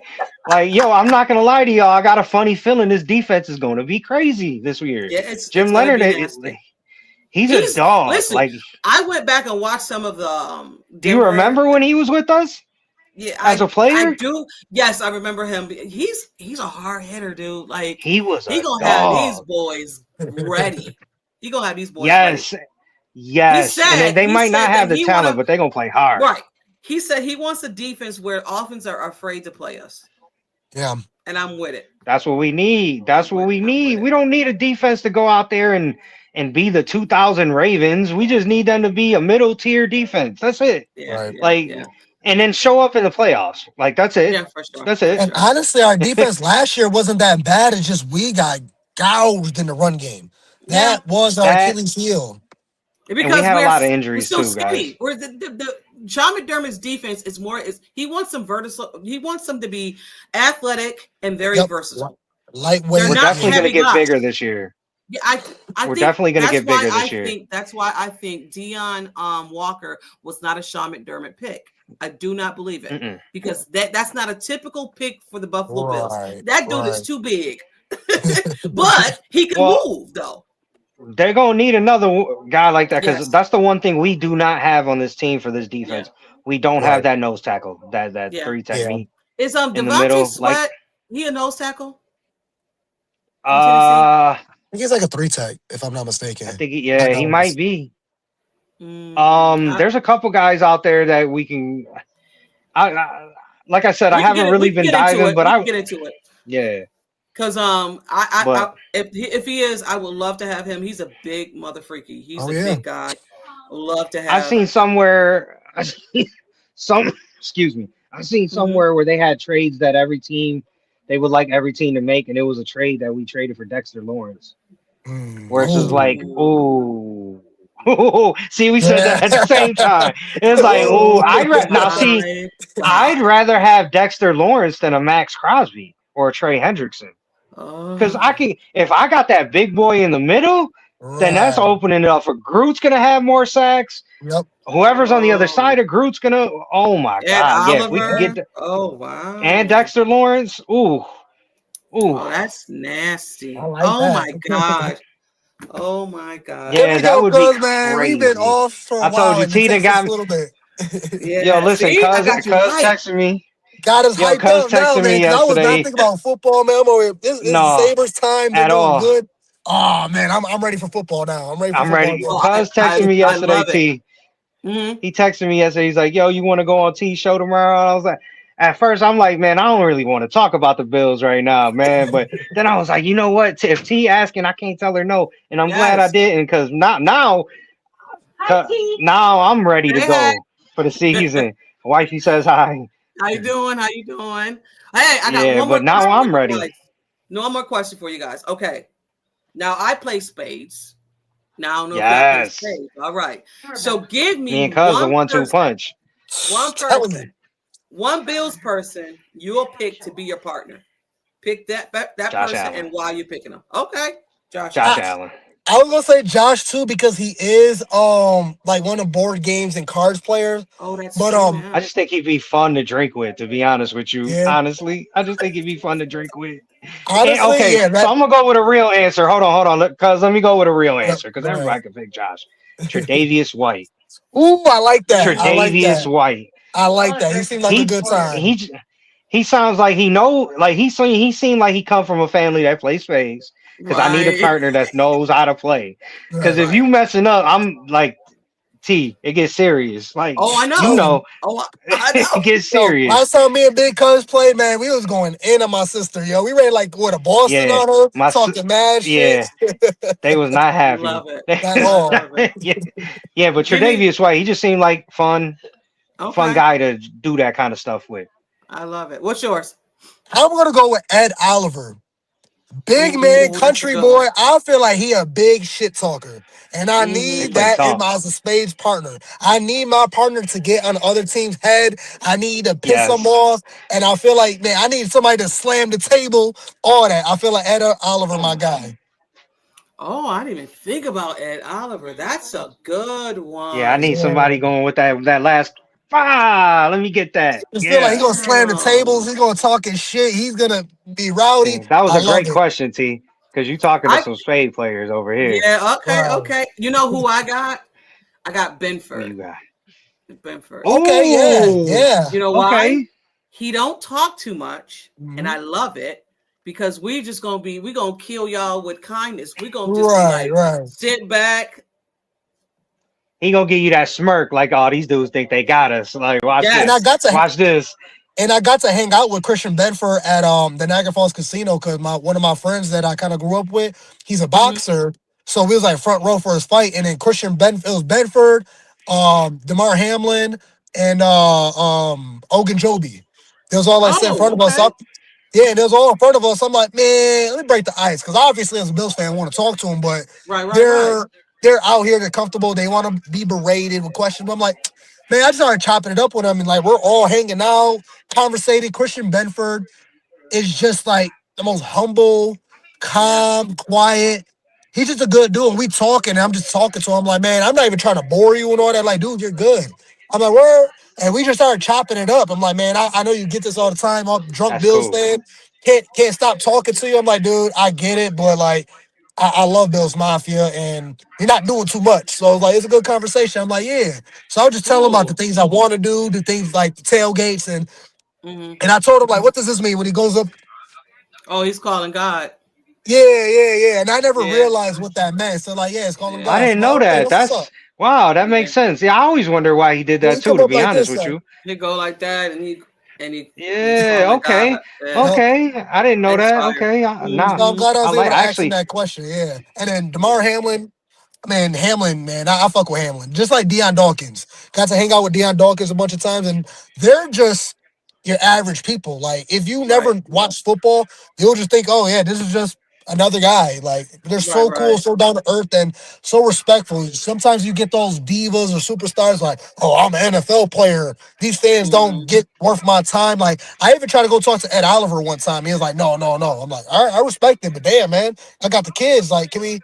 Speaker 3: Like, yo, I'm not gonna lie to y'all. I got a funny feeling this defense is gonna be crazy this year.
Speaker 1: yeah. It's
Speaker 3: Jim
Speaker 1: going to
Speaker 3: Leonard,
Speaker 1: be nasty.
Speaker 3: he's a
Speaker 1: He's
Speaker 3: dog.
Speaker 1: listen.
Speaker 3: Like,
Speaker 1: I went back and watched some of the
Speaker 3: do you
Speaker 1: Denver.
Speaker 3: remember when he was with us
Speaker 1: Yeah,
Speaker 3: as a
Speaker 1: I
Speaker 3: player?
Speaker 1: do. Yes, I remember him. He's a hard hitter, dude. Like
Speaker 3: He was
Speaker 1: he
Speaker 3: a
Speaker 1: gonna have these
Speaker 3: dog.
Speaker 1: boys ready. He gonna have these boys ready.
Speaker 3: Yes, yes. And they
Speaker 1: He
Speaker 3: might not
Speaker 1: said
Speaker 3: have
Speaker 1: that
Speaker 3: the
Speaker 1: he want
Speaker 3: talent,
Speaker 1: to
Speaker 3: but they're gonna play hard.
Speaker 1: right. He said he wants a defense where offense are afraid to play us,
Speaker 2: Yeah.
Speaker 1: and I'm with it.
Speaker 3: That's what we need. That's
Speaker 1: I'm
Speaker 3: what
Speaker 1: with
Speaker 3: we
Speaker 1: it. I'm with
Speaker 3: need.
Speaker 1: it.
Speaker 3: We don't need a defense to go out there and be the 2000 Ravens. We just need them to be a middle tier defense. That's it.
Speaker 1: Yeah,
Speaker 2: Right.
Speaker 1: yeah,
Speaker 3: Like,
Speaker 1: yeah,
Speaker 3: and then show up in the playoffs. Like that's it.
Speaker 1: yeah, for sure,
Speaker 3: That's
Speaker 1: for
Speaker 3: it.
Speaker 2: And
Speaker 1: sure.
Speaker 2: honestly, our defense last year wasn't that bad. It's just we got gouged in the run game.
Speaker 1: Yeah,
Speaker 2: That was our
Speaker 3: That
Speaker 2: Achilles heel.
Speaker 3: and we
Speaker 1: because
Speaker 3: had a lot of
Speaker 1: we're
Speaker 3: injuries
Speaker 1: so
Speaker 3: too, guys.
Speaker 1: skinny. We're the Sean McDermott's defense is more is he wants some versatile. He wants them to be athletic and very
Speaker 2: Yep.
Speaker 1: versatile. They're
Speaker 3: We're
Speaker 2: Lightweight.
Speaker 1: not
Speaker 3: definitely
Speaker 2: Yeah.
Speaker 3: going to
Speaker 1: heavy
Speaker 3: get
Speaker 1: guys.
Speaker 3: bigger this year.
Speaker 1: Yeah, I
Speaker 3: We're
Speaker 1: think
Speaker 3: definitely going to get bigger this year.
Speaker 1: that's why I think Dion Walker was not a Sean McDermott pick. I do not believe it
Speaker 3: Mm-mm.
Speaker 1: because that's not a typical pick for the Buffalo Bills.
Speaker 2: Right.
Speaker 1: That dude is
Speaker 2: Right.
Speaker 1: too big, but he can
Speaker 3: Well,
Speaker 1: move though.
Speaker 3: they're going to need another guy like that because
Speaker 1: Yes,
Speaker 3: that's the one thing we do not have on this team for this
Speaker 1: yeah,
Speaker 3: defense. We don't have
Speaker 2: Right.
Speaker 3: that nose tackle, that
Speaker 1: yeah.
Speaker 3: three
Speaker 2: Yeah.
Speaker 3: technique
Speaker 1: Is
Speaker 3: in the
Speaker 1: Devontae
Speaker 3: middle. Like,
Speaker 1: Sweat? He a nose tackle from Tennessee?
Speaker 3: uh,
Speaker 2: I think he's like a 3 tech, if I'm not mistaken.
Speaker 3: I think
Speaker 2: I
Speaker 3: yeah, he
Speaker 2: know.
Speaker 3: might be.
Speaker 1: Mm,
Speaker 3: There's a couple guys out there that we can. I like I said, I
Speaker 1: we can
Speaker 3: haven't
Speaker 1: get it. We
Speaker 3: really
Speaker 1: can
Speaker 3: been
Speaker 1: get into
Speaker 3: diving,
Speaker 1: it.
Speaker 3: but
Speaker 1: We can get into it.
Speaker 3: yeah,
Speaker 1: Cause
Speaker 3: but
Speaker 1: if he is, I would love to have him. He's a big mother freaky. He's
Speaker 2: Oh
Speaker 1: a
Speaker 2: yeah.
Speaker 1: big guy. Love to
Speaker 3: I've
Speaker 1: have.
Speaker 3: seen somewhere, I seen some, excuse me, I've seen
Speaker 1: Mhm.
Speaker 3: somewhere where they had trades that they would like every team to make, and it was a trade that we traded for Dexter Lawrence, where it's just
Speaker 2: Oh.
Speaker 3: like,
Speaker 1: Ooh.
Speaker 3: ooh. See, we said
Speaker 2: Yeah.
Speaker 3: that at the same time. It's like, oh,
Speaker 2: Oh.
Speaker 3: now see,
Speaker 1: My
Speaker 3: I'd
Speaker 1: God.
Speaker 3: rather have Dexter Lawrence than a Max Crosby or a Trey Hendrickson. Because
Speaker 1: Oh.
Speaker 3: I can, if I got that big boy in the middle, then that's
Speaker 2: Right.
Speaker 3: opening it up for Groot's gonna have more sacks.
Speaker 2: Yep.
Speaker 3: Whoever's on the other
Speaker 1: Oh.
Speaker 3: side of Groot's gonna. Oh my
Speaker 1: Ed
Speaker 3: God! Yeah, if we can get
Speaker 1: Oliver. Oh
Speaker 3: and
Speaker 1: wow.
Speaker 3: Dexter Lawrence, ooh,
Speaker 1: Oh, that's
Speaker 2: I
Speaker 1: nasty.
Speaker 2: like
Speaker 1: Oh
Speaker 2: that.
Speaker 1: my God. Oh my God.
Speaker 2: There
Speaker 3: yeah,
Speaker 2: we
Speaker 3: that
Speaker 2: go,
Speaker 3: would be
Speaker 2: cuz man. We've been
Speaker 3: crazy.
Speaker 2: off for a
Speaker 3: I told
Speaker 2: while
Speaker 3: you,
Speaker 2: and it
Speaker 3: T done
Speaker 2: takes us
Speaker 3: got
Speaker 2: a
Speaker 3: me.
Speaker 2: little bit.
Speaker 3: Yo,
Speaker 1: Yeah.
Speaker 3: listen,
Speaker 1: See, I got you
Speaker 3: cuz
Speaker 1: hyped.
Speaker 3: texted me.
Speaker 2: Got us
Speaker 3: Yo,
Speaker 2: hyped
Speaker 3: cuz
Speaker 2: up now,
Speaker 3: texted
Speaker 2: man,
Speaker 3: me
Speaker 2: because I was not
Speaker 3: yesterday.
Speaker 2: thinking about football, man. It's
Speaker 3: No,
Speaker 2: Sabres time. They're
Speaker 3: at
Speaker 2: doing
Speaker 3: all.
Speaker 2: good. Oh man, I'm ready for football now. I'm ready for
Speaker 3: I'm
Speaker 2: football
Speaker 3: ready.
Speaker 2: again.
Speaker 1: Oh,
Speaker 3: Cuz texted me
Speaker 1: I
Speaker 3: yesterday,
Speaker 1: love it.
Speaker 3: T.
Speaker 1: Hmm.
Speaker 3: He texted me yesterday. He's like, "Yo, you want to go on T show tomorrow?" And I was like, at first, I'm like, "Man, I don't really want to talk about the Bills right now, man." But then I was like, "You know what? If T asking, I can't tell her no." And I'm glad I
Speaker 1: Yes.
Speaker 3: didn't because not now. Now I'm ready to
Speaker 1: Hey, hey.
Speaker 3: go for the season. Wifey says hi.
Speaker 1: How you doing? How you doing? Hey, I got
Speaker 3: Yeah,
Speaker 1: one more
Speaker 3: but now
Speaker 1: question for
Speaker 3: I'm
Speaker 1: you
Speaker 3: ready.
Speaker 1: guys. No one more question for you guys. Okay. Now I play spades. Now I don't know if y'all play
Speaker 3: Yes,
Speaker 1: spades. All right. So give
Speaker 3: me
Speaker 1: me
Speaker 3: and Cuz the
Speaker 1: one
Speaker 3: 1-2
Speaker 1: person,
Speaker 3: punch.
Speaker 1: one
Speaker 2: Telling you.
Speaker 1: person, one Bills person you'll pick to be your partner. Pick that
Speaker 3: Josh
Speaker 1: person
Speaker 3: Allen.
Speaker 1: and why you're picking them. Okay. Josh
Speaker 3: Josh
Speaker 2: I,
Speaker 1: Allen.
Speaker 3: Allen.
Speaker 2: I was gonna say Josh too because he is like one of board games and cards players.
Speaker 1: Oh, that's
Speaker 2: But
Speaker 1: true
Speaker 3: I
Speaker 1: now.
Speaker 3: just think he'd be fun to drink with. To be honest with you,
Speaker 2: yeah,
Speaker 3: honestly, I just think he'd be fun to drink with. And,
Speaker 2: honestly,
Speaker 3: okay,
Speaker 2: yeah,
Speaker 3: so
Speaker 2: that
Speaker 3: I'm gonna go with a real answer. Hold on, cuz let me go with a real
Speaker 2: yep,
Speaker 3: answer because
Speaker 2: go ahead.
Speaker 3: everybody can pick Josh. Tre'Davious White.
Speaker 2: Ooh, I like that. I like
Speaker 3: Tre'Davious
Speaker 2: that.
Speaker 3: White.
Speaker 2: I like that. He seems like a
Speaker 3: He
Speaker 2: good time.
Speaker 3: he he sounds like he seemed like he come from a family that plays spades. Because I need a
Speaker 1: Right.
Speaker 3: partner that knows how to play. Because
Speaker 2: Right.
Speaker 3: if
Speaker 1: Right.
Speaker 3: you messing up, I'm like T. It gets serious. Like
Speaker 1: Oh, I
Speaker 3: you
Speaker 1: know.
Speaker 2: Yo,
Speaker 3: know,
Speaker 1: Oh, I
Speaker 3: it
Speaker 1: know.
Speaker 3: gets
Speaker 2: yo,
Speaker 3: serious.
Speaker 2: last time me and Big Cuz played, man, we was going in on my sister. Yo, we ready like what a Boston
Speaker 3: Yeah,
Speaker 2: on her,
Speaker 3: my
Speaker 2: talking mad shit.
Speaker 3: yeah. They was not happy.
Speaker 1: Love it.
Speaker 2: At
Speaker 1: I
Speaker 2: all.
Speaker 1: love it.
Speaker 3: yeah, yeah, but
Speaker 1: Give me
Speaker 3: Tre'Davious White, he just seemed like fun
Speaker 1: okay.
Speaker 3: guy to do that kind of stuff with.
Speaker 1: I love it. What's yours?
Speaker 2: I'm gonna go with Ed Oliver. Big man,
Speaker 1: Ooh, that's a
Speaker 2: country
Speaker 1: good one.
Speaker 2: boy. I feel like he a big shit talker, and I
Speaker 3: They
Speaker 1: Mm-hmm.
Speaker 2: need
Speaker 3: play
Speaker 2: that in
Speaker 3: tough.
Speaker 2: my as a spades partner. I need my partner to get on the other team's head. I need to piss them
Speaker 3: Yes.
Speaker 2: off, and I feel like man, I need somebody to slam the table. All that. I feel like Ed Oliver, my guy.
Speaker 1: Oh, I didn't even think about Ed Oliver. That's a good
Speaker 3: Yeah, I need
Speaker 1: one.
Speaker 3: somebody
Speaker 2: Yeah.
Speaker 3: going with that last let me get that.
Speaker 2: I feel like he's
Speaker 3: Yeah.
Speaker 2: gonna slam the tables.
Speaker 1: Damn.
Speaker 2: He's gonna talk his shit. He's gonna be rowdy.
Speaker 3: Yeah, that was
Speaker 2: I
Speaker 3: a
Speaker 2: love
Speaker 3: great
Speaker 2: it.
Speaker 3: question, T. Because you talking to
Speaker 1: I
Speaker 3: some spade players over here.
Speaker 1: yeah, okay,
Speaker 2: Right.
Speaker 1: okay. You know who I got? I got
Speaker 3: Who
Speaker 1: Benford.
Speaker 3: you got?
Speaker 1: Benford.
Speaker 2: Okay. Yeah.
Speaker 3: Oh,
Speaker 2: Yeah.
Speaker 1: You know why?
Speaker 3: okay.
Speaker 1: He don't talk too much, and I
Speaker 2: Mhm.
Speaker 1: love it because we gonna kill y'all with kindness. We gonna just be
Speaker 2: Right.
Speaker 1: like
Speaker 2: Right.
Speaker 1: sit back.
Speaker 3: He gonna give you that smirk like, oh, these dudes think they got us. Like, watch
Speaker 2: And I
Speaker 3: this.
Speaker 1: Yes.
Speaker 2: got to
Speaker 3: Watch this.
Speaker 2: And I got to hang out with Christian Bedford at the Niagara Falls Casino because my one of my friends that I kind of grew up with, he's a
Speaker 1: Hmm.
Speaker 2: boxer. So we was like front row for his fight. And then Christian Bedford, it was Bedford, DeMar Hamlin, and Ogunjobi. They was all like sitting in front
Speaker 1: Oh,
Speaker 2: of us.
Speaker 1: okay.
Speaker 2: Yeah, and it was all in front of us. I'm like, man, let me break the ice. Because obviously, as a Bills fan, I want to talk to them, but
Speaker 1: Right, right, right.
Speaker 2: they're they're out here, they're comfortable. They want to be berated with questions. But I'm like, man, I just started chopping it up with them. And like, we're all hanging out, conversating. Christian Benford is just like the most humble,
Speaker 1: Yeah.
Speaker 2: calm, quiet. He's just a good dude. And we talking, and I'm just talking to him like, man, I'm not even trying to bore you and all that. Like, dude, you're good. I'm like, where? And we just started chopping it up. I'm like, man, I know you get this all the time. All drunk
Speaker 3: That's
Speaker 2: Bills
Speaker 3: cool.
Speaker 2: fan can't stop talking to you. I'm like, dude, I get it, but like, I love Bills Mafia, and you're not doing too much. So it's like, it's a good conversation. I'm like, yeah. So I was just telling him about the
Speaker 1: Cool.
Speaker 2: things I want to do, the things like the tailgates,
Speaker 1: Hmm.
Speaker 2: and I told him like, what does this mean when he goes up?
Speaker 1: Oh, he's calling God.
Speaker 2: Yeah. And I never
Speaker 1: Yeah.
Speaker 2: realized what that meant. So like, yeah, it's calling
Speaker 3: I
Speaker 2: God.
Speaker 1: Yeah.
Speaker 2: So I'm
Speaker 3: didn't
Speaker 2: like,
Speaker 3: know
Speaker 2: okay,
Speaker 3: that.
Speaker 2: that's what's up.
Speaker 3: That's wow. That
Speaker 1: Yeah.
Speaker 3: makes sense. Yeah, I always wonder why he did
Speaker 2: Yeah,
Speaker 3: that
Speaker 2: he
Speaker 3: too.
Speaker 2: come
Speaker 3: To
Speaker 2: up
Speaker 3: be
Speaker 2: like
Speaker 3: honest
Speaker 2: this,
Speaker 3: with
Speaker 2: like,
Speaker 3: you.
Speaker 1: He go like that, and he's calling
Speaker 3: Yeah.
Speaker 1: to God.
Speaker 3: Okay.
Speaker 1: Yeah.
Speaker 2: yup.
Speaker 3: Okay. I didn't know
Speaker 1: That's
Speaker 3: that.
Speaker 1: fire.
Speaker 3: Okay. Nah.
Speaker 2: So I'm
Speaker 1: Hmm.
Speaker 2: glad I
Speaker 3: I
Speaker 2: was able
Speaker 3: like
Speaker 2: to ask him
Speaker 3: actually.
Speaker 2: that question. Yeah. And then
Speaker 1: Yeah.
Speaker 2: DeMar Hamlin, man, Hamlin, man, I fuck with Hamlin. Just like Deion Dawkins. Got to hang out with Deion Dawkins a bunch of times, and they're just your average people. Like, if you
Speaker 1: Right.
Speaker 2: never watch football, you'll just think, oh, yeah, this is just another guy. Like, they're
Speaker 1: Right.
Speaker 2: so cool,
Speaker 1: Right.
Speaker 2: so down to earth, and so respectful. Sometimes you get those divas or superstars like, oh, I'm an NFL player. These fans don't
Speaker 1: Hmm.
Speaker 2: get worth my time. Like, I even tried to go talk to Ed Oliver one time. He was like, no. I'm like, all right, I respect it, but damn, man, I got the kids. Like, can we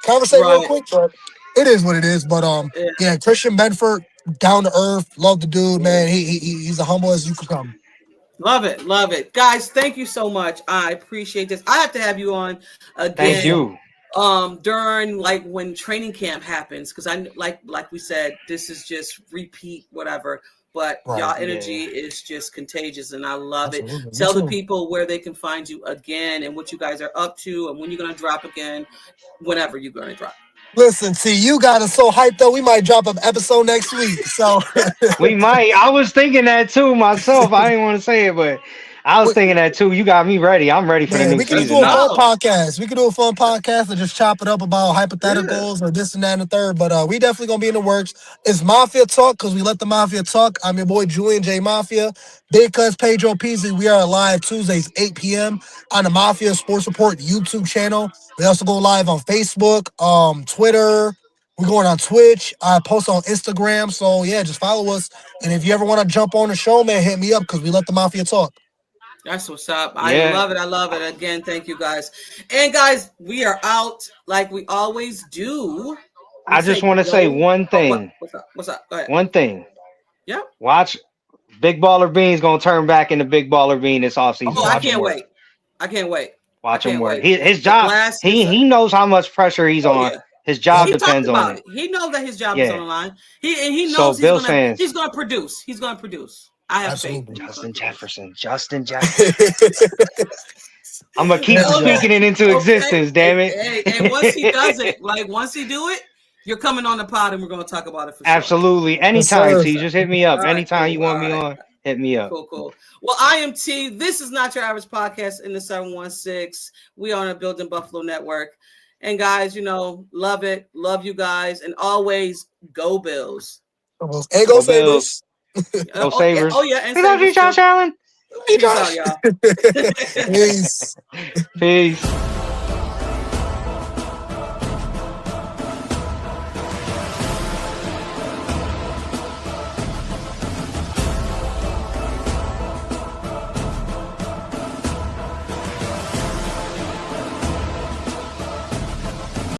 Speaker 2: conversate real
Speaker 1: Right.
Speaker 2: quick? But it is what it is. But
Speaker 1: Yeah.
Speaker 2: yeah, Christian Benford, down to earth, love the dude,
Speaker 1: Yeah.
Speaker 2: man. He's as humble as you could come.
Speaker 1: Love it, love it, guys. Thank you so much. I appreciate this. I have to have you on
Speaker 3: Thank
Speaker 1: again
Speaker 3: you.
Speaker 1: during like when training camp happens because I like we said this is just repeat whatever. But
Speaker 2: Right.
Speaker 1: y'all
Speaker 3: Yeah.
Speaker 1: energy is just contagious, and I love it.
Speaker 2: Absolutely. Me
Speaker 1: Tell the
Speaker 2: too.
Speaker 1: people where they can find you again, and what you guys are up to, and when you're gonna drop again, whenever you're gonna drop.
Speaker 2: Listen, see, you got us so hyped up. We might drop an episode next week. So
Speaker 3: We might. I was thinking that too myself. I didn't want to say it, but I was thinking that too. You got me ready. I'm ready for the
Speaker 2: man,
Speaker 3: new
Speaker 2: we could just
Speaker 3: season
Speaker 2: do a
Speaker 3: now.
Speaker 2: fun
Speaker 1: No,
Speaker 2: podcast. We could do a fun podcast and just chop it up about
Speaker 1: yeah,
Speaker 2: hypotheticals or this and that and the third. But we definitely gonna be in the works. It's Mafia Talk because we let the Mafia talk. I'm your boy Julian J Mafia. Big Cuz Pedro Pizzi. We are live Tuesdays 8 p.m. on the Mafia Sports Report YouTube channel. We also go live on Facebook, Twitter. We're going on Twitch. I post on Instagram. So yeah, just follow us. And if you ever want to jump on the show, man, hit me up because we let the Mafia talk.
Speaker 1: that's what's up. I
Speaker 3: Yeah.
Speaker 1: love it. I love it. Again, thank you guys. And guys, we are out like we always do. We
Speaker 3: I just
Speaker 1: say
Speaker 3: want to say
Speaker 1: go.
Speaker 3: one
Speaker 1: Oh, what?
Speaker 3: thing.
Speaker 1: What's up? What's up? Go ahead.
Speaker 3: One thing.
Speaker 1: Yeah.
Speaker 3: Watch Big Baller Bean's gonna turn back into Big Baller Bean this
Speaker 1: Oh,
Speaker 3: offseason.
Speaker 1: I
Speaker 3: Watch him
Speaker 1: can't
Speaker 3: work.
Speaker 1: wait. I can't wait. I
Speaker 3: Watch him
Speaker 1: can't
Speaker 3: work.
Speaker 1: wait.
Speaker 3: His
Speaker 1: The
Speaker 3: job.
Speaker 1: glasses.
Speaker 3: He knows how much pressure he's
Speaker 1: Oh
Speaker 3: on.
Speaker 1: yeah.
Speaker 3: His
Speaker 2: Yep.
Speaker 3: job
Speaker 1: He talked
Speaker 3: depends on
Speaker 1: about
Speaker 3: it.
Speaker 1: it. He knows that his job is on
Speaker 3: Yeah.
Speaker 1: the line. He
Speaker 3: So
Speaker 1: knows
Speaker 3: Bills
Speaker 1: he's
Speaker 3: fans,
Speaker 1: gonna produce. He's gonna produce. I have faith that
Speaker 2: Absolutely.
Speaker 1: he's gonna
Speaker 3: Justin
Speaker 1: produce.
Speaker 3: Jefferson, Justin Jefferson. I'm gonna keep
Speaker 2: There we go.
Speaker 1: Okay.
Speaker 3: speaking it into
Speaker 1: Okay.
Speaker 3: existence. Damn
Speaker 1: And once he does
Speaker 3: it.
Speaker 1: it, like once he do it, you're coming on the pod and we're gonna talk about it for sure.
Speaker 3: Absolutely.
Speaker 2: Yes,
Speaker 3: Anytime,
Speaker 2: sir.
Speaker 3: T. Just hit me up.
Speaker 1: All right,
Speaker 3: Anytime you
Speaker 1: cool.
Speaker 3: want
Speaker 1: All
Speaker 3: me
Speaker 1: right.
Speaker 3: on, hit me up.
Speaker 1: Cool, cool. Well, I am T. This is not your average podcast in the 716. We are on a Building Buffalo network. And guys, love it. Love you guys. And always go Bills.
Speaker 2: And go
Speaker 3: Go Bills.
Speaker 2: Sabres.
Speaker 3: Go
Speaker 1: Oh yeah,
Speaker 3: Sabres.
Speaker 1: and
Speaker 3: We love you,
Speaker 1: Sabres too.
Speaker 3: Josh Allen.
Speaker 2: Hey,
Speaker 1: Peace out,
Speaker 2: Josh.
Speaker 1: y'all.
Speaker 2: Peace.
Speaker 3: Peace.